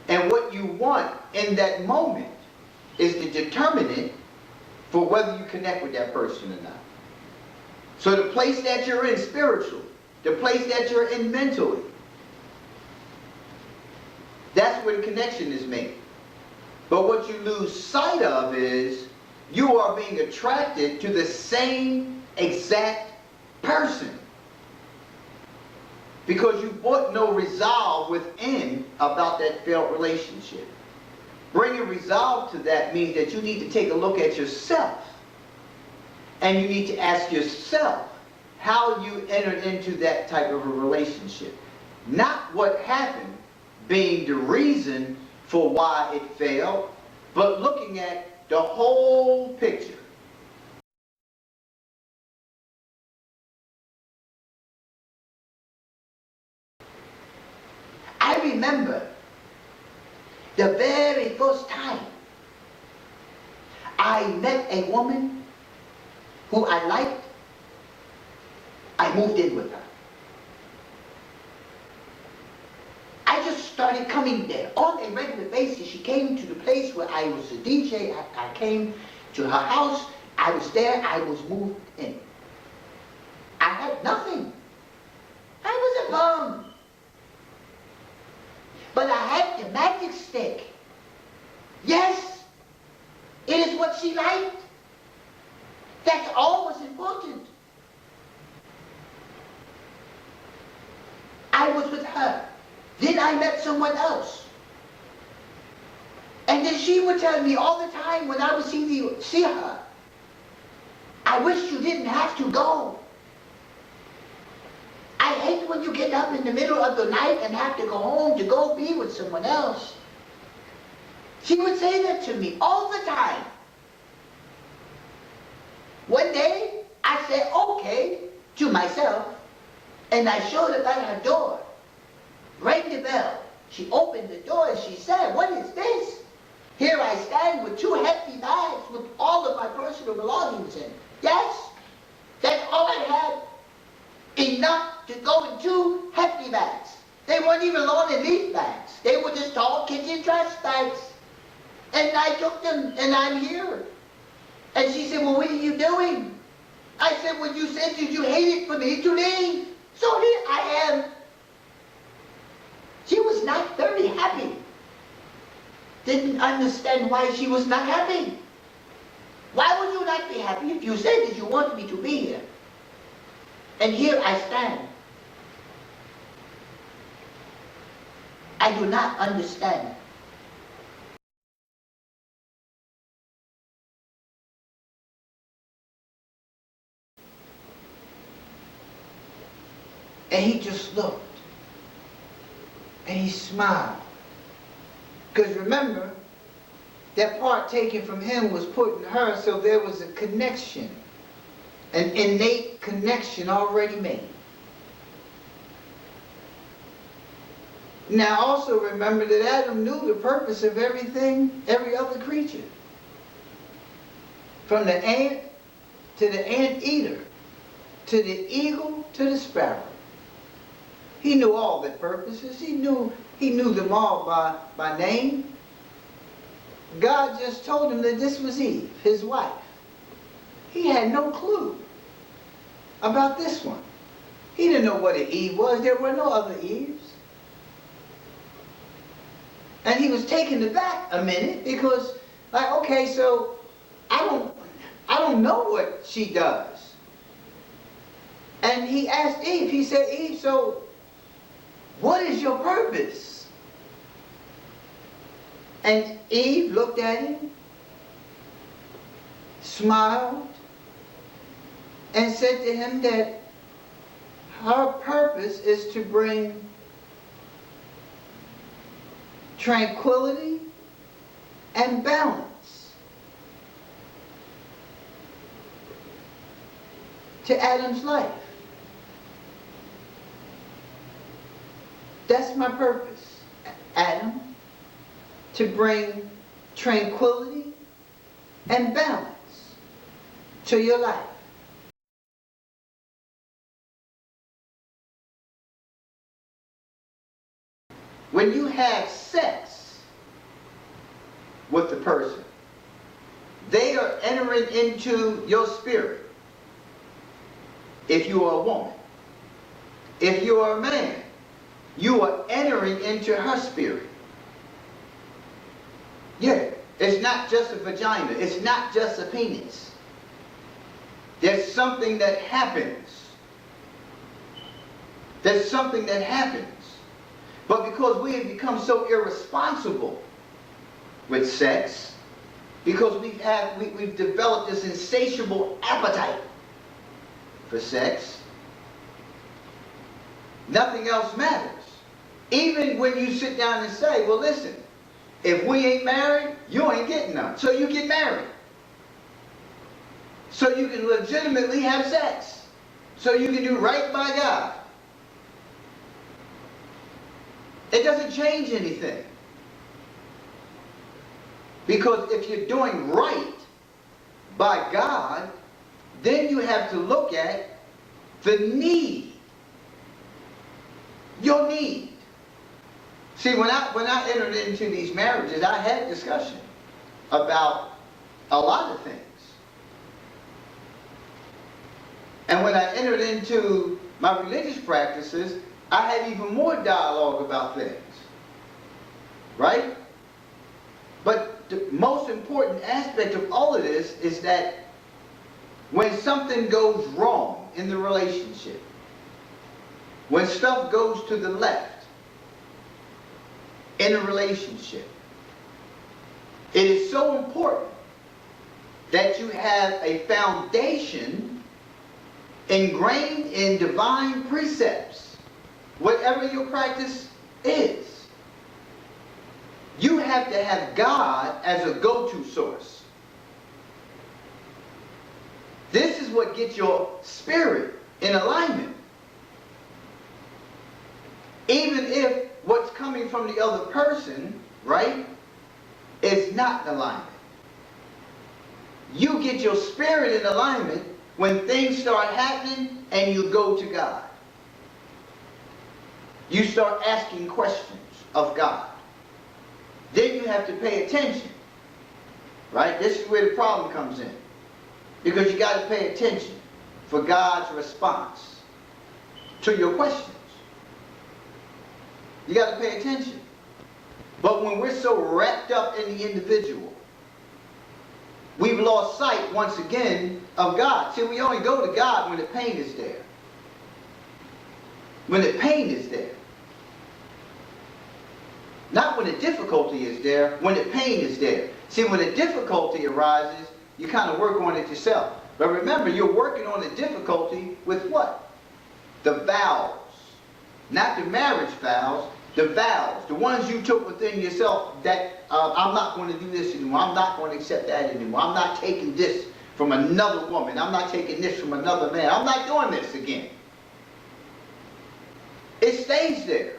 And what you want in that moment is the determinant for whether you connect with that person or not. So the place that you're in spiritually, the place that you're in mentally, that's where the connection is made. But what you lose sight of is you are being attracted to the same exact person. Because you brought no resolve within about that failed relationship. Bringing resolve to that means that you need to take a look at yourself. And you need to ask yourself how you entered into that type of a relationship. Not what happened being the reason for why it failed, but looking at the whole picture. I remember the very first time I met a woman who I liked. I moved in with her. I just started coming there on a regular basis. She came to the place where I was a DJ. I came to her house. I was there. I was moved in. I had nothing. I was a bum. But I had the magic stick. Yes, it is what she liked. That's all was important. I was with her. Then I met someone else. And then she would tell me all the time when I would see her, I wish you didn't have to go. I hate when you get up in the middle of the night and have to go home to go be with someone else. She would say that to me all the time. One day, I said, okay, to myself, and I showed up at her door, rang the bell. She opened the door and she said, what is this? Here I stand with 2 hefty bags with all of my personal belongings in. Yes, that's all I had. Enough to go in 2 hefty bags. They weren't even lawn and leaf bags. They were just tall kitchen trash bags. And I took them, and I'm here. And she said, well, what are you doing? I said, well, you said you hated for me to leave. So here I am. She was not very happy. Didn't understand why she was not happy. Why would you not be happy if you said that you wanted me to be here? And here I stand. I do not understand.
And he just looked. And he smiled. Because remember, that part taken from him was put in her, so there was a connection. An innate connection already made. Now also remember that Adam knew the purpose of everything, every other creature. From the ant to the anteater, to the eagle to the sparrow. He knew all their purposes. He knew them all by name. God just told him that this was Eve, his wife. He had no clue about this one. He didn't know what an Eve was. There were no other Eves. And he was taken aback a minute because, like, okay, so I don't know what she does. And he asked Eve, he said, Eve, so what is your purpose? And Eve looked at him, smiled, and said to him that her purpose is to bring tranquility and balance to Adam's life. That's my purpose, Adam, to bring tranquility and balance to your life. When you have sex with the person, they are entering into your spirit. If you are a woman, if you are a man, you are entering into her spirit. Yeah, it's not just a vagina. It's not just a penis. There's something that happens. There's something that happens. But because we have become so irresponsible with sex, because we've developed this insatiable appetite for sex, nothing else matters. Even when you sit down and say, well, listen, if we ain't married, you ain't getting none. So you get married. So you can legitimately have sex. So you can do right by God. It doesn't change anything. Because if you're doing right by God, then you have to look at the need. Your need. See, when I entered into these marriages, I had discussion about a lot of things. And when I entered into my religious practices, I had even more dialogue about things. Right? But the most important aspect of all of this is that when something goes wrong in the relationship, when stuff goes to the left in a relationship, it is so important that you have a foundation ingrained in divine precepts, whatever your practice is. You have to have God as a go-to source. This is what gets your spirit in alignment. Even if what's coming from the other person, right, is not in alignment. You get your spirit in alignment when things start happening and you go to God. You start asking questions of God. Then you have to pay attention. Right? This is where the problem comes in. Because you got to pay attention for God's response to your questions. You got to pay attention. But when we're so wrapped up in the individual, we've lost sight once again of God. See, we only go to God when the pain is there. When the pain is there. Not when the difficulty is there, when the pain is there. See, when the difficulty arises, you kind of work on it yourself. But remember, you're working on the difficulty with what? The vows
not the marriage vows, the vows, the ones you took within yourself that I'm not going to do this anymore, I'm not going to accept that anymore, I'm not taking this from another woman, I'm not taking this from another man, I'm not doing this again. It stays there.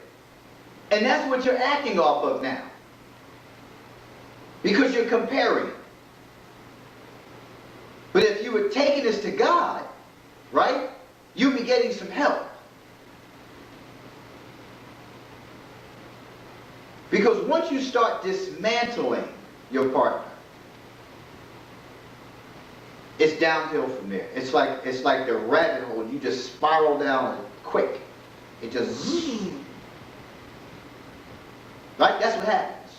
And that's what you're acting off of now. Because you're comparing. But if you were taking this to God, right, you'd be getting some help. Because once you start dismantling your partner, it's downhill from there. It's like the rabbit hole. You just spiral down quick. It just zzz. Right? That's what happens.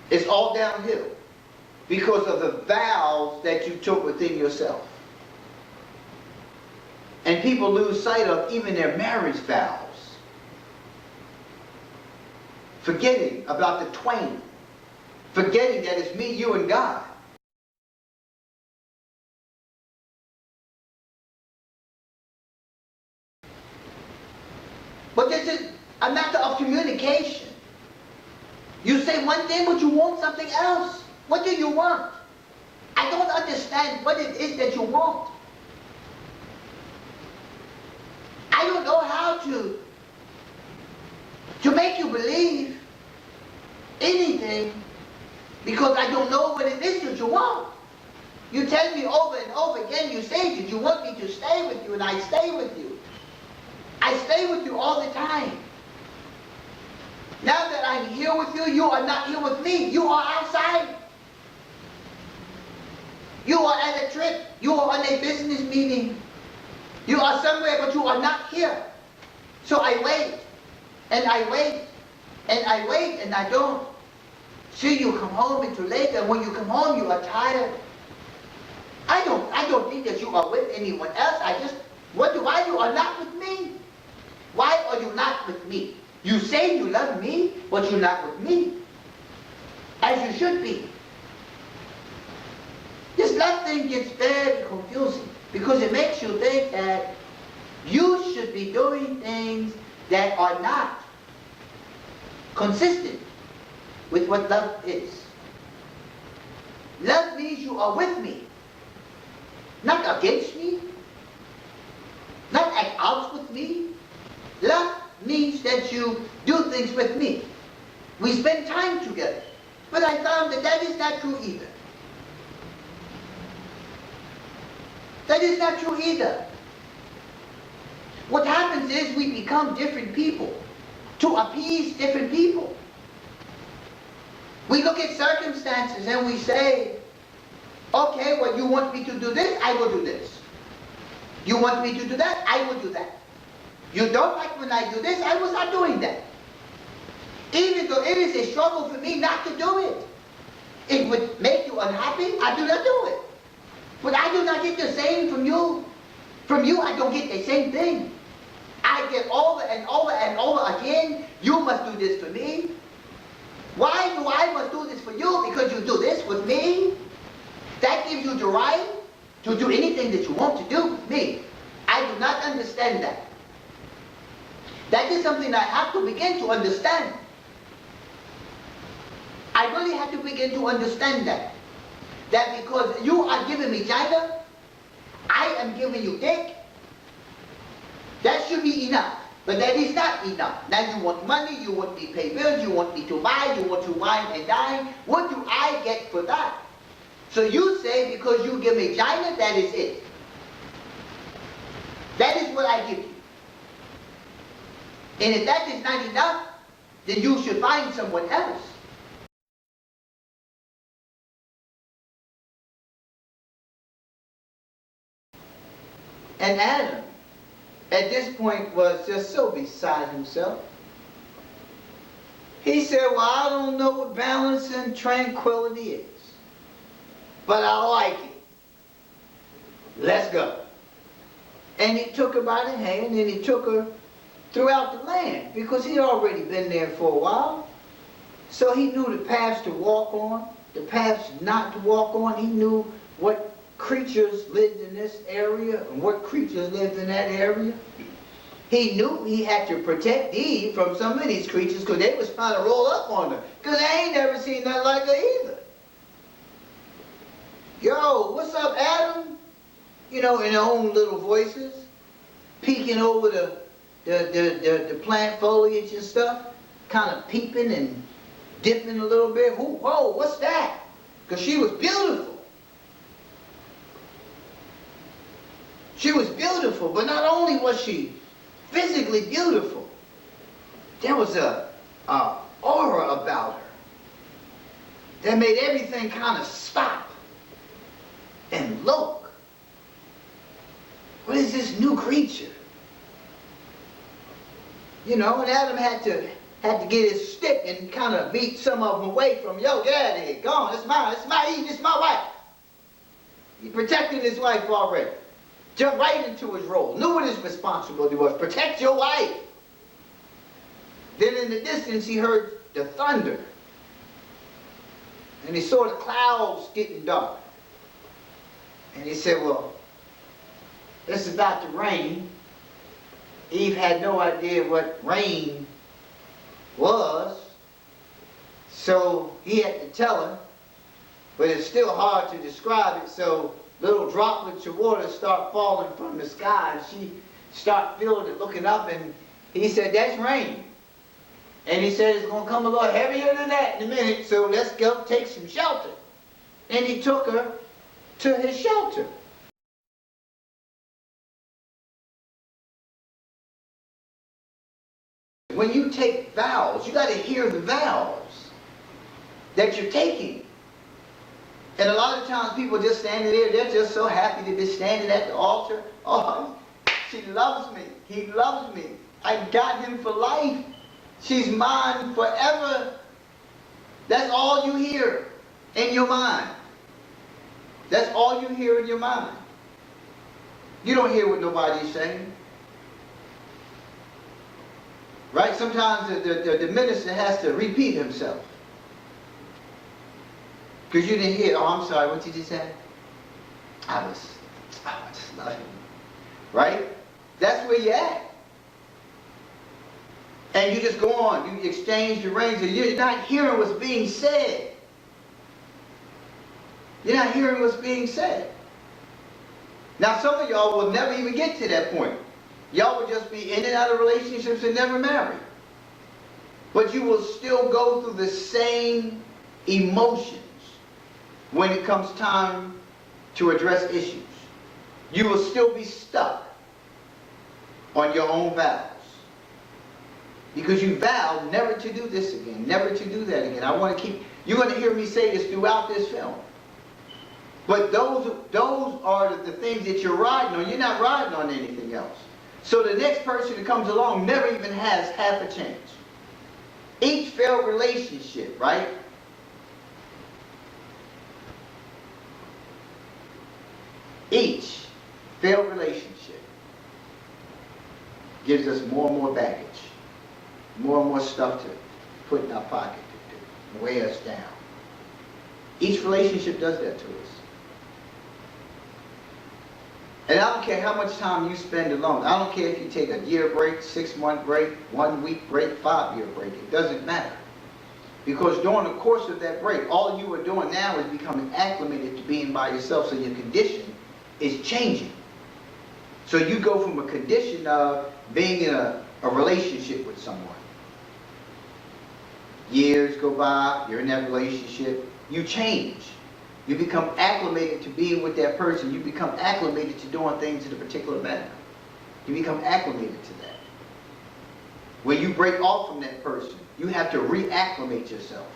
It's all downhill because of the vows that you took within yourself. And people lose sight of even their marriage vows. Forgetting about the twain. Forgetting that it's me, you, and God. But this is a matter of communication. You say one thing, but you want something else. What do you want? I don't understand what it is that you want. I don't know how to make you believe anything because I don't know what it is that you want. You tell me over and over again, you say that you want me to stay with you, and I stay with you. I stay with you all the time. Now that I'm here with you, you are not here with me. You are outside. You are at a trip. You are on a business meeting. You are somewhere, but you are not here. So I wait, and I wait, and I wait, and I don't see you come home until later. When you come home, you are tired. I don't think that you are with anyone else. Why you are not with me? Why are you not with me? You say you love me, but you're not with me. As you should be. This love thing gets very confusing because it makes you think that you should be doing things that are not consistent with what love is. Love means you are with me, not against me, not at odds with me. Love means that you do things with me. We spend time together. But I found that that is not true either. That is not true either. What happens is we become different people to appease different people. We look at circumstances and we say, okay, well, you want me to do this, I will do this. You want me to do that, I will do that. You don't like when I do this, I will start doing that. Even though it is a struggle for me not to do it. It would make you unhappy, I do not do it. But I do not get the same from you. From you, I don't get the same thing. I get over and over and over again, you must do this for me. Why do I must do this for you? Because you do this with me. That gives you the right to do anything that you want to do with me. I do not understand that. That is something I have to begin to understand. I really have to begin to understand that. That because you are giving me China, I am giving you dick. That should be enough. But that is not enough. Now you want money, you want me to pay bills, you want me to buy, you want to wine and dine. What do I get for that? So you say because you give me China, that is it. That is what I give you. And if that is not enough, then you should find someone else. And Adam, at this point, was just so beside himself. He said, well, I don't know what balance and tranquility is, but I like it. Let's go. And he took her by the hand and he took her throughout the land because he'd already been there for a while. So he knew the paths to walk on, the paths not to walk on. He knew what creatures lived in this area and what creatures lived in that area.
he knew he had to protect Eve from some of these creatures because they was trying to roll up on her. Because they ain't never seen nothing like her either. Yo, what's up, Adam? You know, in their own little voices, peeking over the plant foliage and stuff, kind of peeping and dipping a little bit. Whoa, what's that? Because she was beautiful. She was beautiful, but not only was she physically beautiful, there was a aura about her that made everything kind of stop and look. What is this new creature? You know, and Adam had to get his stick and kind of beat some of them away from, yo, get out of here, go on, it's my Eve, it's my wife. He protected his wife already. Jumped right into his role, knew what his responsibility was, protect your wife. Then in the distance he heard the thunder. And he saw the clouds getting dark. And he said, well, it's about to rain. Eve had no idea what rain was, so he had to tell her, but it's still hard to describe it, so little droplets of water start falling from the sky, and she start feeling it, looking up, and he said, that's rain. And he said, it's going to come a little heavier than that in a minute, so let's go take some shelter. And he took her to his shelter. When you take vows, you got to hear the vows that you're taking. And a lot of times people just standing there, they're just so happy to be standing at the altar. Oh, she loves me. He loves me. I got him for life. She's mine forever. That's all you hear in your mind. That's all you hear in your mind. You don't hear what nobody's saying. Right? Sometimes the minister has to repeat himself. Because you didn't hear, oh, I'm sorry, what did you say? I just love him. Right? That's where you're at. And you just go on, you exchange the rings, and you're not hearing what's being said. You're not hearing what's being said. Now some of y'all will never even get to that point. Y'all will just be in and out of relationships and never marry. But you will still go through the same emotions when it comes time to address issues. You will still be stuck on your own vows. Because you vowed never to do this again, never to do that again. I want to keep, you're going to hear me say this throughout this film. But those are the things that you're riding on. You're not riding on anything else. So the next person that comes along never even has half a chance. Each failed relationship, right? Each failed relationship gives us more and more baggage, more and more stuff to put in our pocket to weigh us down. Each relationship does that to us. And I don't care how much time you spend alone. I don't care if you take a year break, 6-month break, 1 week break, 5-year break. It doesn't matter. Because during the course of that break, all you are doing now is becoming acclimated to being by yourself, so your condition is changing. So you go from a condition of being in a relationship with someone. Years go by, you're in that relationship, you change. You become acclimated to being with that person. You become acclimated to doing things in a particular manner. You become acclimated to that. When you break off from that person, you have to reacclimate yourself.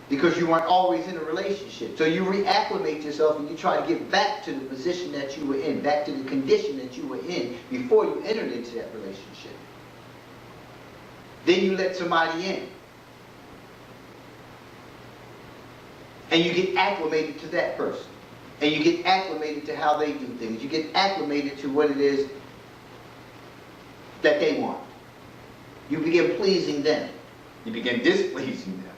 Because you weren't always in a relationship. So you reacclimate yourself and you try to get back to the position that you were in, back to the condition that you were in before you entered into that relationship. Then you let somebody in. And you get acclimated to that person. And you get acclimated to how they do things. You get acclimated to what it is that they want. You begin pleasing them. You begin displeasing them.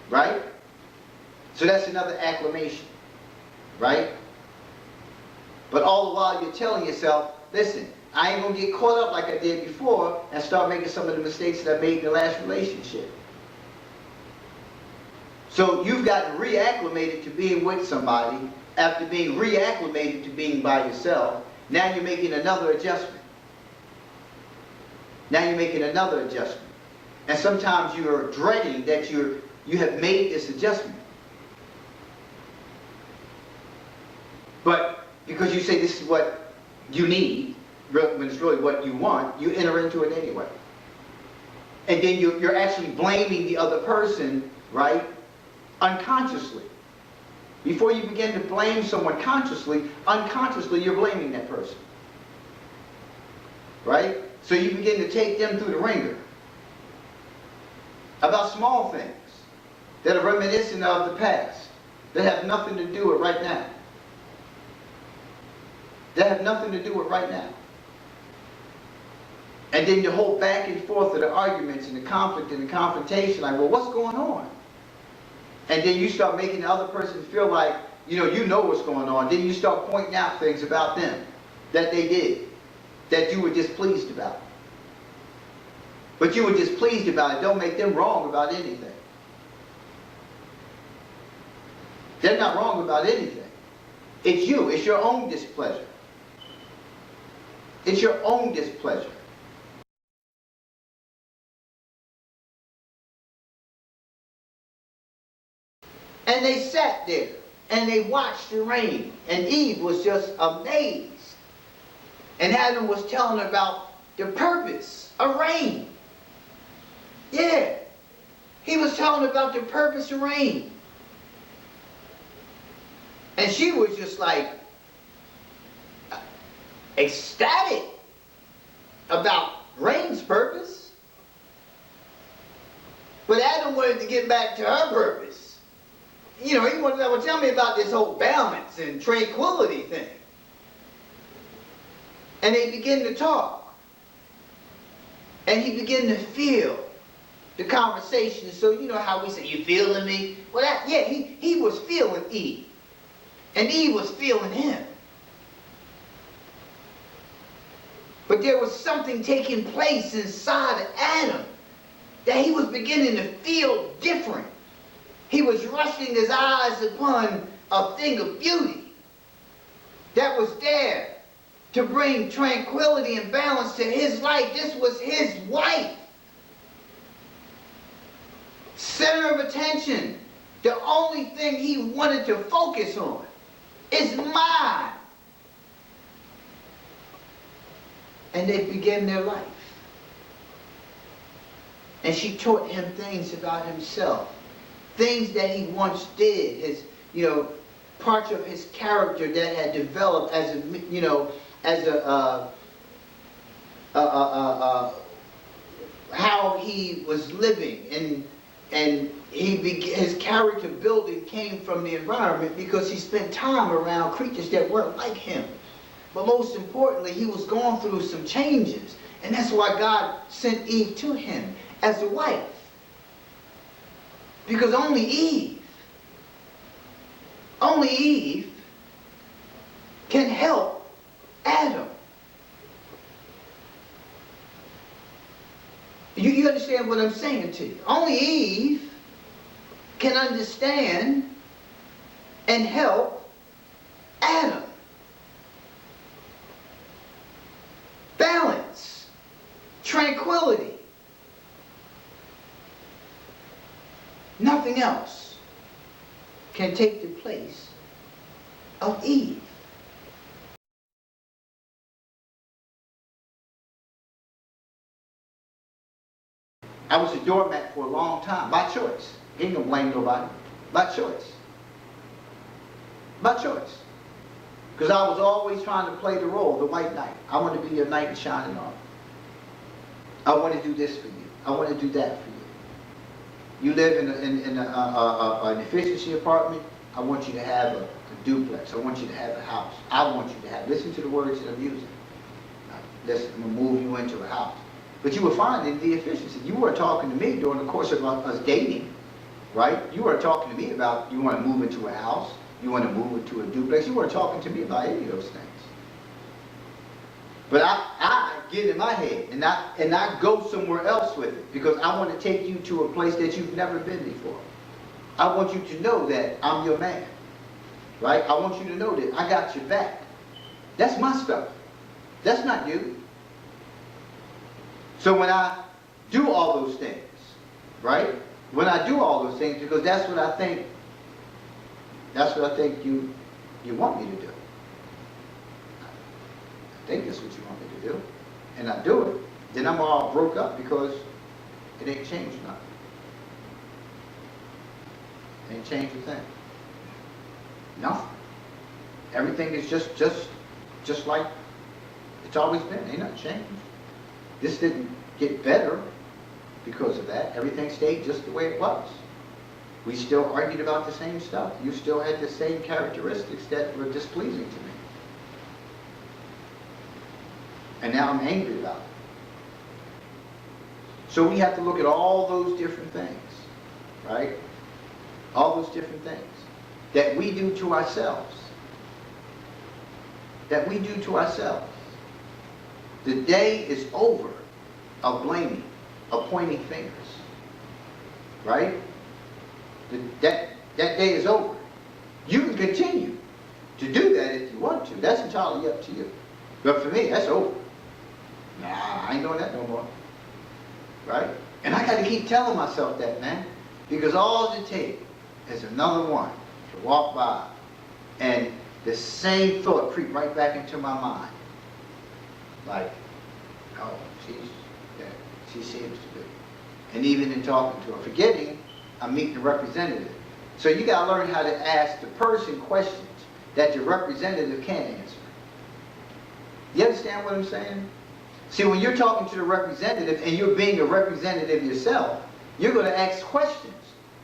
Right? So that's another acclimation. Right?
But all the while you're telling yourself, listen, I ain't gonna get caught up like I did before and start making some of the mistakes that I made in the last relationship. So you've gotten reacclimated to being with somebody after being reacclimated to being by yourself. Now you're making another adjustment. Now you're making another adjustment. And sometimes you're dreading that you have made this adjustment. But because you say this is what you need, when it's really what you want, you enter into it anyway. And then you're actually blaming the other person, right? Unconsciously. Before you begin to blame someone consciously, unconsciously you're blaming that person. Right? So you begin to take them through the ringer about small things that are reminiscent of the past, that have nothing to do with right now. That have nothing to do with right now. And then you hold back and forth of the arguments and the conflict and the confrontation, like, well, what's going on? And then you start making the other person feel like, you know what's going on. Then you start pointing out things about them that they did, that you were displeased about. But you were displeased about it. Don't make them wrong about anything. They're not wrong about anything. It's you. It's your own displeasure. It's your own displeasure. And they sat there and they watched the rain. And Eve was just amazed. And Adam was telling her about the purpose of rain. Yeah. He was telling her about the purpose of rain. And she was just like ecstatic about rain's purpose. But Adam wanted to get back to her purpose. You know, he wanted to tell me about this whole balance and tranquility thing. And they begin to talk. And he began to feel the conversation. So you know how we say, you feeling me? Well, yeah, he was feeling Eve. And Eve was feeling him. But there was something taking place inside of Adam that he was beginning to feel different. He was resting his eyes upon a thing of beauty that was there to bring tranquility and balance to his life. This was his wife. Center of attention. The only thing he wanted to focus on is mine. And they began their life. And she taught him things about himself. Things that he once did. His, parts of his character that had developed as how he was living. And his character building came from the environment because he spent time around creatures that weren't like him. But most importantly, he was going through some changes. And that's why God sent Eve to him as a wife. Because only Eve can help Adam. You understand what I'm saying to you? Only Eve can understand and help Adam. Balance, tranquility. Nothing else can take the place of Eve. I was a doormat for a long time, by choice. Ain't gonna blame nobody. By choice. By choice. Because I was always trying to play the role, the white knight. I want to be your knight in shining armor. I want to do this for you. I want to do that for you. You live in an efficiency apartment. I want you to have a duplex. I want you to have a house. I want you to have, listen to the words that I'm using. Listen, I'm going to move you into a house. But you were finding the efficiency. You weren't talking to me during the course of us dating, right? You weren't talking to me about you want to move into a house, you want to move into a duplex. You weren't talking to me about any of those things. But I get in my head and I go somewhere else with it because I want to take you to a place that you've never been before. I want you to know that I'm your man. Right? I want you to know that I got your back. That's my stuff. That's not you. So when I do all those things, right? When I do all those things, because that's what I think you want me to do. I think that's what you want me to do. And I do it, then I'm all broke up because it ain't changed nothing. It ain't changed a thing. Nothing. Everything is just like it's always been. Ain't nothing changed. This didn't get better because of that. Everything stayed just the way it was. We still argued about the same stuff. You still had the same characteristics that were displeasing to me. And now I'm angry about it. So we have to look at all those different things, right? All those different things that we do to ourselves. That we do to ourselves. The day is over of blaming, of pointing fingers. Right? That day is over. You can continue to do that if you want to. That's entirely up to you. But for me, that's over. Nah, I ain't doing that no more. Right? And I got to keep telling myself that, man. Because all it takes is another one to walk by and the same thought creep right back into my mind. Like, oh, she seems to be. And even in talking to her, forgetting I'm meeting the representative. So you got to learn how to ask the person questions that the representative can't answer. You understand what I'm saying? See, when you're talking to the representative and you're being a representative yourself, you're going to ask questions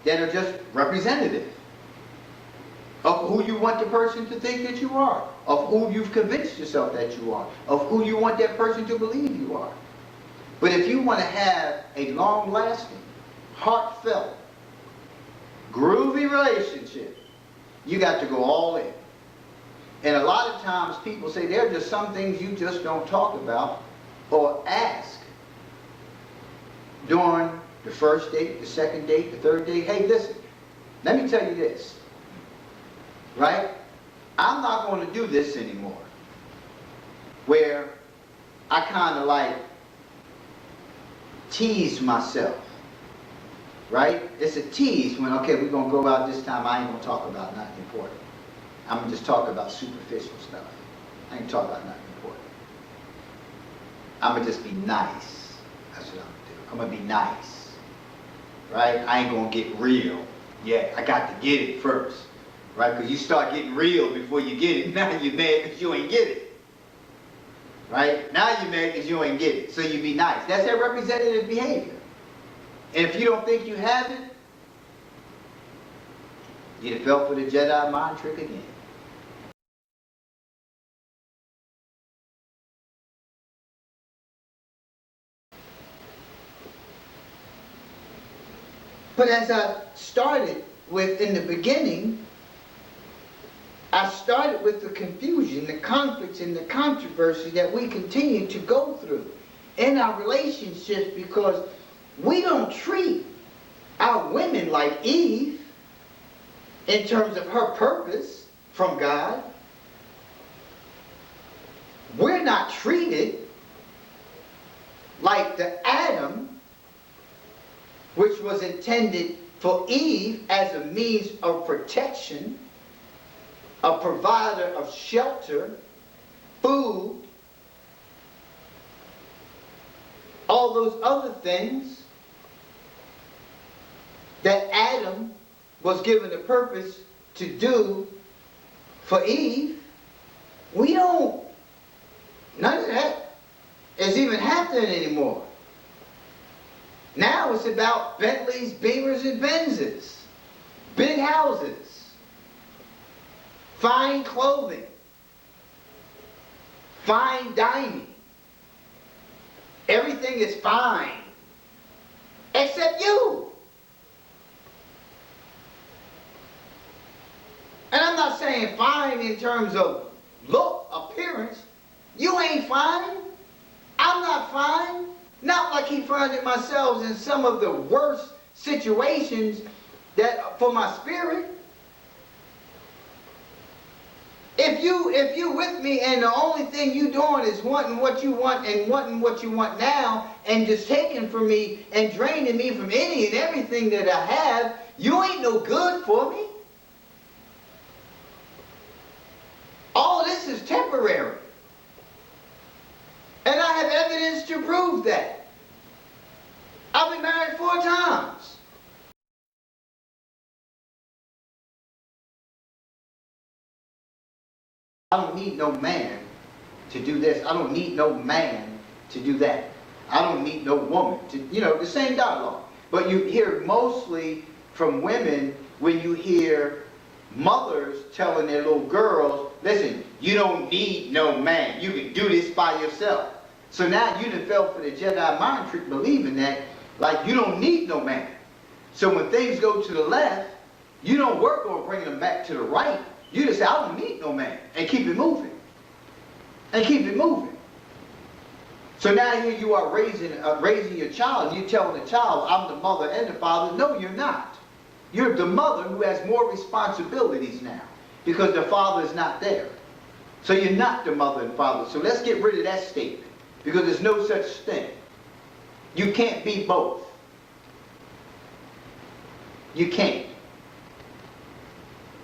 that are just representative of who you want the person to think that you are, of who you've convinced yourself that you are, of who you want that person to believe you are. But if you want to have a long-lasting, heartfelt, groovy relationship, you got to go all in. And a lot of times people say there are just some things you just don't talk about or ask during the first date, the second date, the third date. Hey, listen, let me tell you this. Right? I'm not going to do this anymore. Where I kind of like tease myself. Right? It's a tease when, okay, we're going to go out this time. I ain't going to talk about nothing important. I'm going to just talk about superficial stuff. I ain't talk about nothing important. I'm going to just be nice. That's what I'm going to do. I'm going to be nice. Right? I ain't going to get real yet. I got to get it first. Right? Because you start getting real before you get it. Now you're mad because you ain't get it. Right? Now you're mad because you ain't get it. So you be nice. That's that representative behavior. And if you don't think you have it, you fell for the Jedi mind trick again. But as I started with in the beginning, I started with the confusion, the conflicts, and the controversy that we continue to go through in our relationships because we don't treat our women like Eve in terms of her purpose from God. We're not treated like the Adam which was intended for Eve as a means of protection, a provider of shelter, food, all those other things that Adam was given a purpose to do for Eve. We don't, none of that is even happening anymore. Now it's about Bentleys, Beamers, and Benzes, big houses, fine clothing, fine dining. Everything is fine, except you. And I'm not saying fine in terms of look, appearance.
You ain't fine. I'm not fine. Not like he finding myself in some of the worst situations that for my spirit. If you with me and the only thing you doing is wanting what you want and wanting what you want now and just taking from me and draining me from any and everything that I have, you ain't no good for me. All this is temporary. And I have evidence to prove that. I've been married 4 times. I don't need no man to do this. I don't need no man to do that. I don't need no woman to, the same dialogue. But you hear mostly from women when you hear mothers telling their little girls, listen, you don't need no man. You can do this by yourself. So now you done fell for the Jedi mind trick believing that, like, you don't need no man. So when things go to the left, you don't work on bringing them back to the right. You just say, I don't need no man, and keep it moving. And keep it moving. So now here you are raising your child, and you're telling the child, I'm the mother and the father. No, you're not. You're the mother who has more responsibilities now, because the father is not there. So you're not the mother and father. So let's get rid of that statement, because there's no such thing. You can't be both. You can't.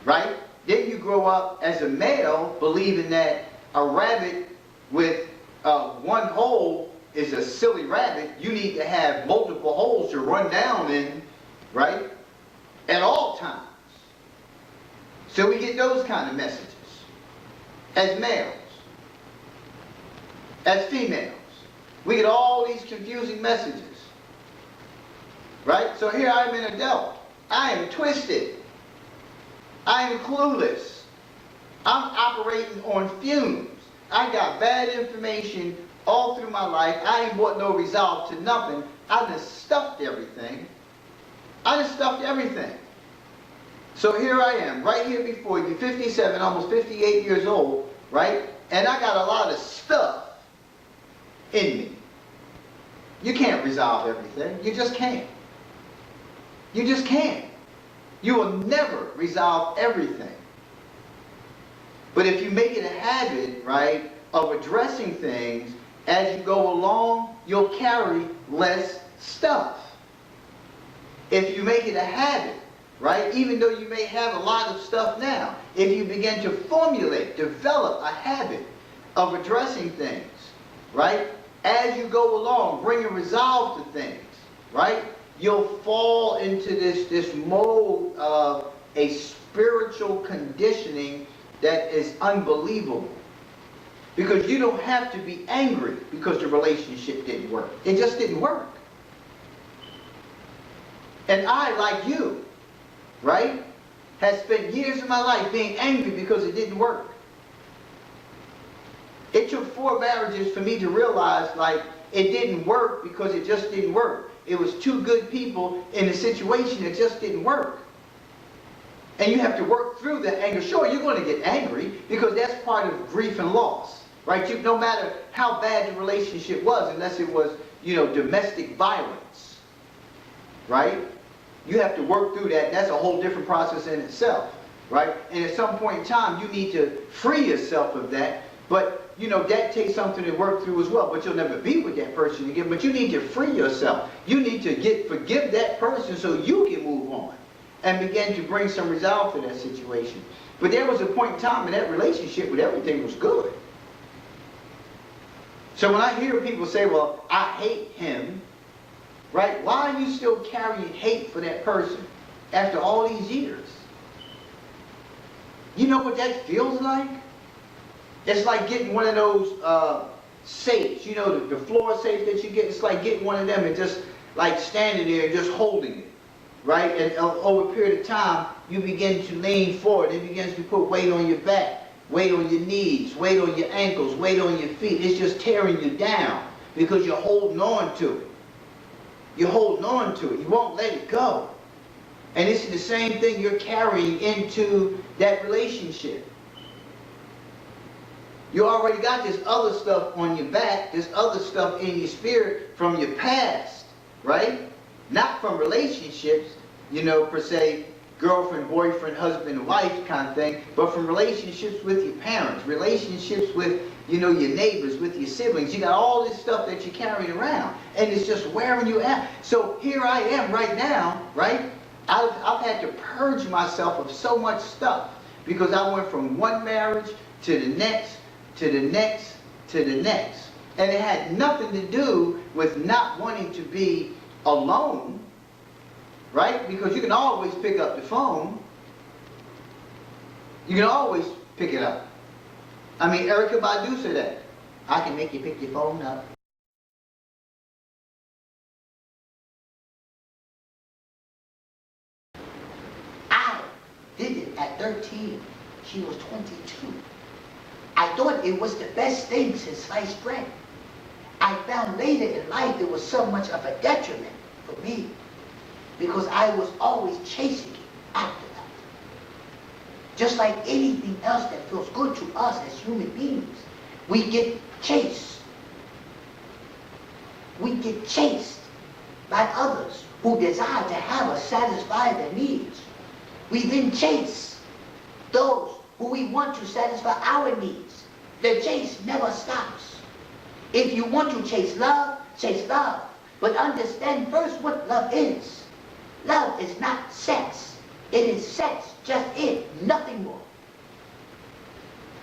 Right? Then you grow up as a male believing that a rabbit with one hole is a silly rabbit. You need to have multiple holes to run down in, right? At all times. So we get those kind of messages. As males. As females. We get all these confusing messages. Right? So here I am an adult. I am twisted. I am clueless. I'm operating on fumes. I got bad information all through my life. I ain't brought no resolve to nothing. I done stuffed everything. I done stuffed everything. So here I am, right here before you, 57, almost 58 years old, right? And I got a lot of stuff in me. You can't resolve everything. You just can't. You just can't. You will never resolve everything. But if you make it a habit, right, of addressing things as you go along, you'll carry less stuff. If you make it a habit, right, even though you may have a lot of stuff now, if you begin to formulate, develop a habit of addressing things, right, as you go along, bringing resolve to things, right, you'll fall into this mode of a spiritual conditioning that is unbelievable. Because you don't have to be angry because the relationship didn't work. It just didn't work. And I, like you, right, has spent years of my life being angry because it didn't work. It took 4 marriages for me to realize, like, it didn't work because it just didn't work. It was 2 good people in a situation that just didn't work. And you have to work through that anger. Sure, you're going to get angry because that's part of grief and loss, right? No matter how bad the relationship was, unless it was, domestic violence, right? You have to work through that. That's a whole different process in itself, right? And at some point in time, you need to free yourself of that. But, that takes something to work through as well. But you'll never be with that person again. But you need to free yourself. You need to forgive that person so you can move on and begin to bring some resolve to that situation. But there was a point in time in that relationship where everything was good. So when I hear people say, well, I hate him, right? Why are you still carrying hate for that person after all these years? You know what that feels like? It's like getting one of those safes, the floor safe that you get. It's like getting one of them and just like standing there and just holding it, right? And over a period of time, you begin to lean forward. It begins to put weight on your back, weight on your knees, weight on your ankles, weight on your feet. It's just tearing you down because you're holding on to it. You're holding on to it. You won't let it go. And this is the same thing you're carrying into that relationship.
You already got this other stuff on your back, this other stuff in your spirit from your past, right? Not from relationships, you know, per se, girlfriend, boyfriend, husband, wife kind of thing, but from relationships with your parents, relationships with, you know, your neighbors, with your siblings. You got all this stuff that you're carrying around, and it's just wearing you out. So here I am right now, right? I've had to purge myself of so much stuff because I went from one marriage to the next, to the next, to the next. And it had nothing to do with not wanting to be alone, right? Because you can always pick up the phone. You can always pick it up. I mean, Erykah Badu said that. I can make you pick your phone up.
I did it at 13. She was 22. I thought it was the best thing since sliced bread. I found later in life it was so much of a detriment for me because I was always chasing it after that. Just like anything else that feels good to us as human beings, we get chased. We get chased by others who desire to have us satisfy their needs. We then chase those who we want to satisfy our needs. The chase never stops. If you want to chase love, but understand first what love is. Love is not sex. It is sex, just it, nothing more.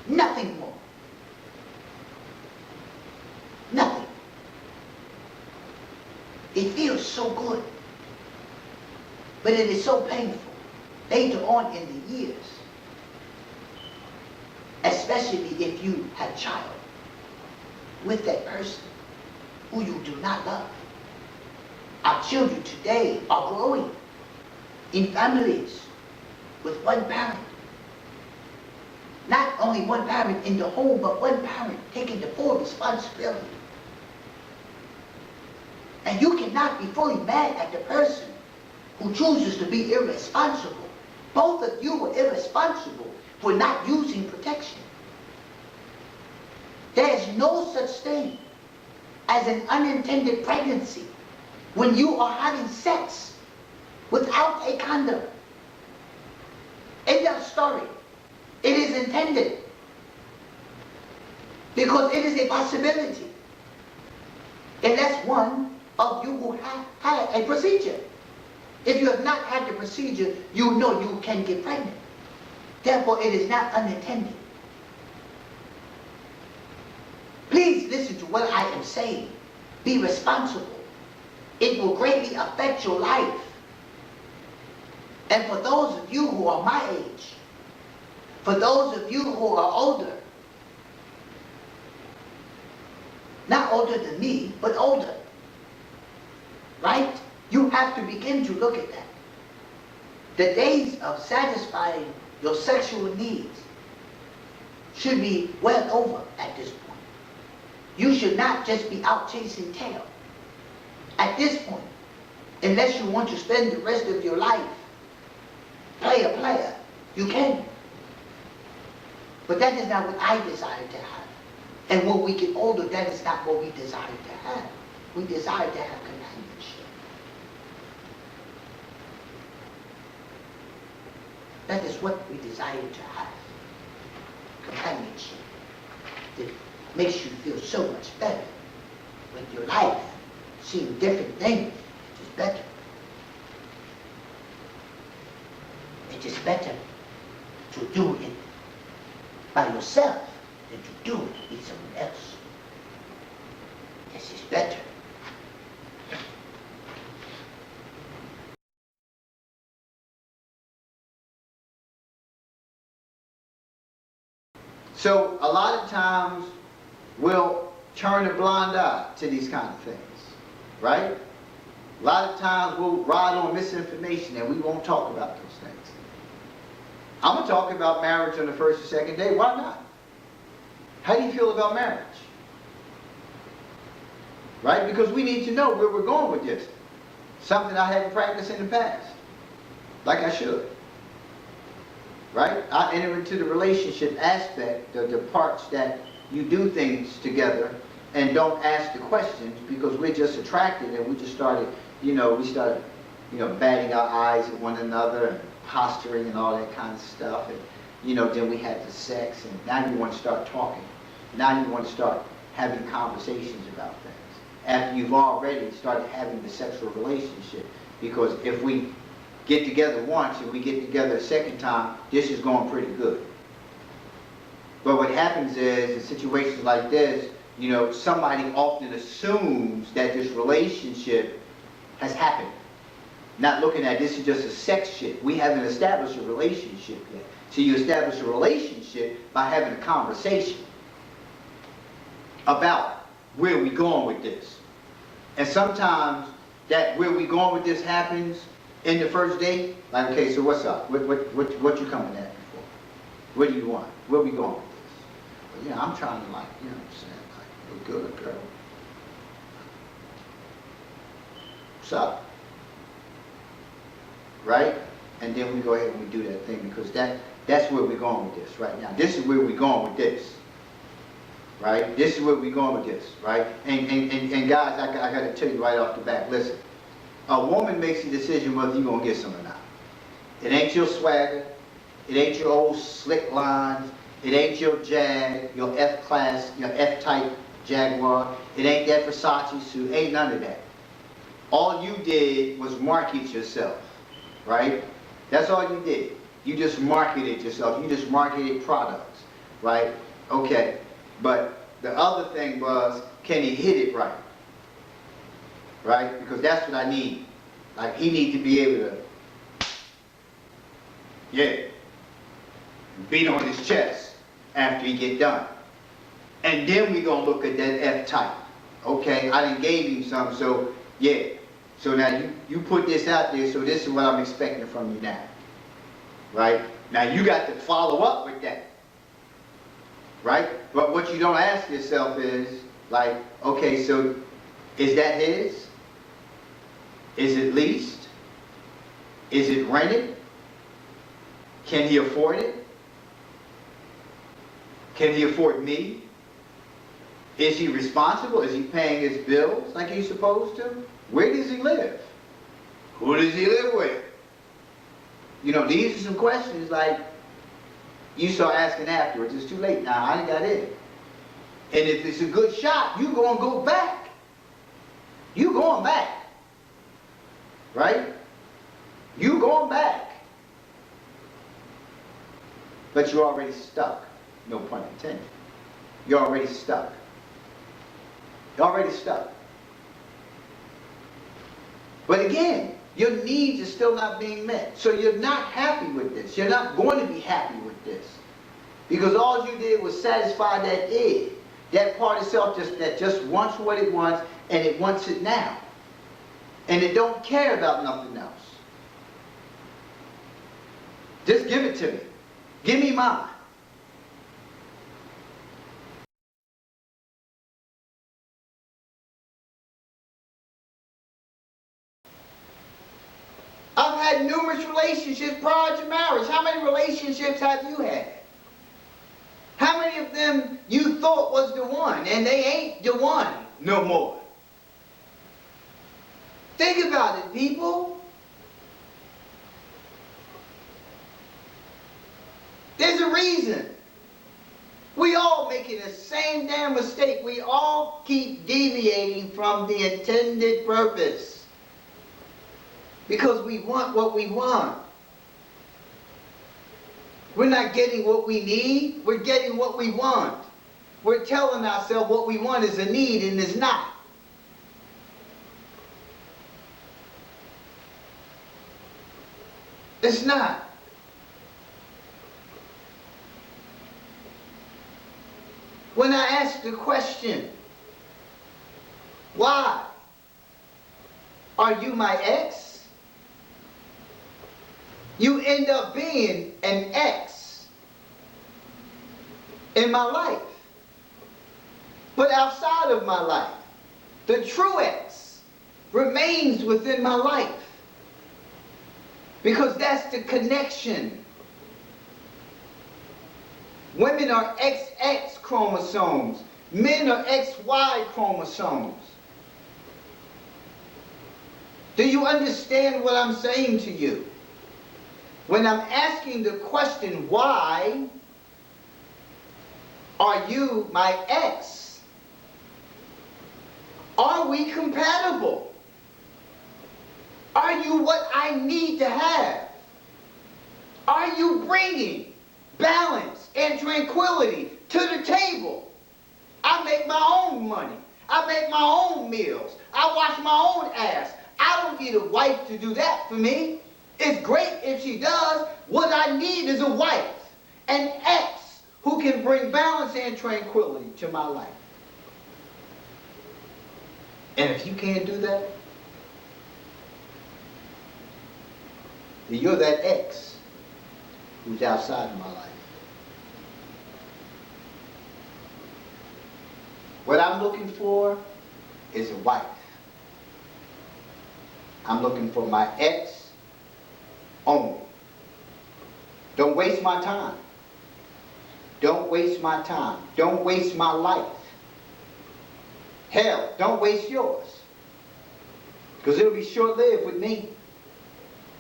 Nothing more. Nothing. It feels so good, but it is so painful later on in the years, especially if you have a child with that person who you do not love. Our children today are growing in families with one parent. Not only one parent in the home, but one parent taking the full responsibility. And you cannot be fully mad at the person who chooses to be irresponsible. Both of you were irresponsible for not using protection. There is no such thing as an unintended pregnancy when you are having sex without a condom. End of story. It is intended because it is a possibility. Unless one of you who have had a procedure. If you have not had the procedure, you know you can get pregnant. Therefore, it is not unintended. Please listen to what I am saying. Be responsible. It will greatly affect your life. And for those of you who are my age, for those of you who are older, not older than me, but older, right? You have to begin to look at that. The days of satisfying your sexual needs should be well over at this point. You should not just be out chasing tail. At this point, unless you want to spend the rest of your life player, you can. But that is not what I desire to have. And when we get older, that is not what we desire to have. We desire to have companionship. That is what we desire to have. Companionship. That makes you feel so much better. When your life seeing different things, it is better. It is better to do it by yourself than to do it with someone else. This is better.
So a lot of times we'll turn a blind eye to these kind of things, right? A lot of times we'll ride on misinformation and we won't talk about those things. I'm going to talk about marriage on the first or second day. Why not? How do you feel about marriage? Right? Because we need to know where we're going with this. Something I haven't practiced in the past. Like I should. Right? I enter into the relationship aspect, the parts that, you do things together and don't ask the questions because we're just attracted and we just started, we started, batting our eyes at one another and posturing and all that kind of stuff. And, then we had the sex, and now you want to start talking. Now you want to start having conversations about things after you've already started having the sexual relationship. Because if we get together once and we get together a second time, this is going pretty good. But what happens is, in situations like this, somebody often assumes that this relationship has happened. Not looking at this is just a sex shit. We haven't established a relationship yet. So you establish a relationship by having a conversation about where we going with this. And sometimes that where we going with this happens in the first date. Like, okay, so what's up? What you coming at me for? What do you want? Where we going with this? Well, I'm trying to what I'm saying? Like, look good, girl. What's up? Right? And then we go ahead and we do that thing because that's where we're going with this right now. This is where we're going with this. Right? This is where we're going with this. Right? And guys, I got to tell you right off the bat, listen. A woman makes a decision whether you're going to get some or not. It ain't your swagger. It ain't your old slick lines. It ain't your Jag, your F-class, your F-type Jaguar. It ain't that Versace suit. Ain't none of that. All you did was market yourself. Right? That's all you did. You just marketed yourself. You just marketed products. Right? Okay. But the other thing was, can he hit it right? Right? Because that's what I need. Like, he needs to be able to, beat on his chest after he get done. And then we gonna look at that F-type. Okay, I done gave him some, so yeah. So now you put this out there, so this is what I'm expecting from you now. Right? Now you got to follow up with that. Right? But what you don't ask yourself is, like, okay, so is that his? Is it leased? Is it rented? Can he afford it? Can he afford me? Is he responsible? Is he paying his bills like he's supposed to? Where does he live? Who does he live with? These are some questions like you start asking afterwards. It's too late now. I ain't got it. And if it's a good shot, you're going to go back. You're going back. Right? You going back. But you're already stuck. No pun intended. You're already stuck. You're already stuck. But again, your needs are still not being met. So you're not happy with this. You're not going to be happy with this. Because all you did was satisfy that id. That part of self that just wants what it wants, and it wants it now. And it don't care about nothing else. Just give it to me. Give me mine. I've had numerous relationships prior to marriage. How many relationships have you had? How many of them you thought was the one and they ain't the one no more? Think about it, people. There's a reason. We all making the same damn mistake. We all keep deviating from the intended purpose. Because we want what we want. We're not getting what we need. We're getting what we want. We're telling ourselves what we want is a need and is not. It's not. When I ask the question, why are you my ex? You end up being an ex in my life. But outside of my life, the true ex remains within my life. Because that's the connection. Women are XX chromosomes. Men are XY chromosomes. Do you understand what I'm saying to you? When I'm asking the question, why are you my ex? Are we compatible? Are you what I need to have? Are you bringing balance and tranquility to the table? I make my own money. I make my own meals. I wash my own ass. I don't need a wife to do that for me. It's great if she does. What I need is a wife, an ex who can bring balance and tranquility to my life. And if you can't do that, then you're that ex who's outside of my life. What I'm looking for is a wife. I'm looking for my ex only. Don't waste my time. Don't waste my time. Don't waste my life. Hell, don't waste yours. Because it'll be short-lived with me.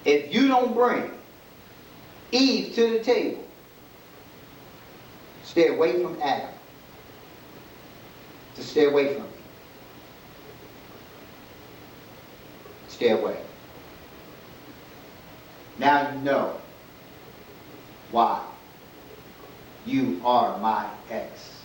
If you don't bring Eve to the table, stay away from Adam. To stay away from me. Stay away. Now you know why you are my ex.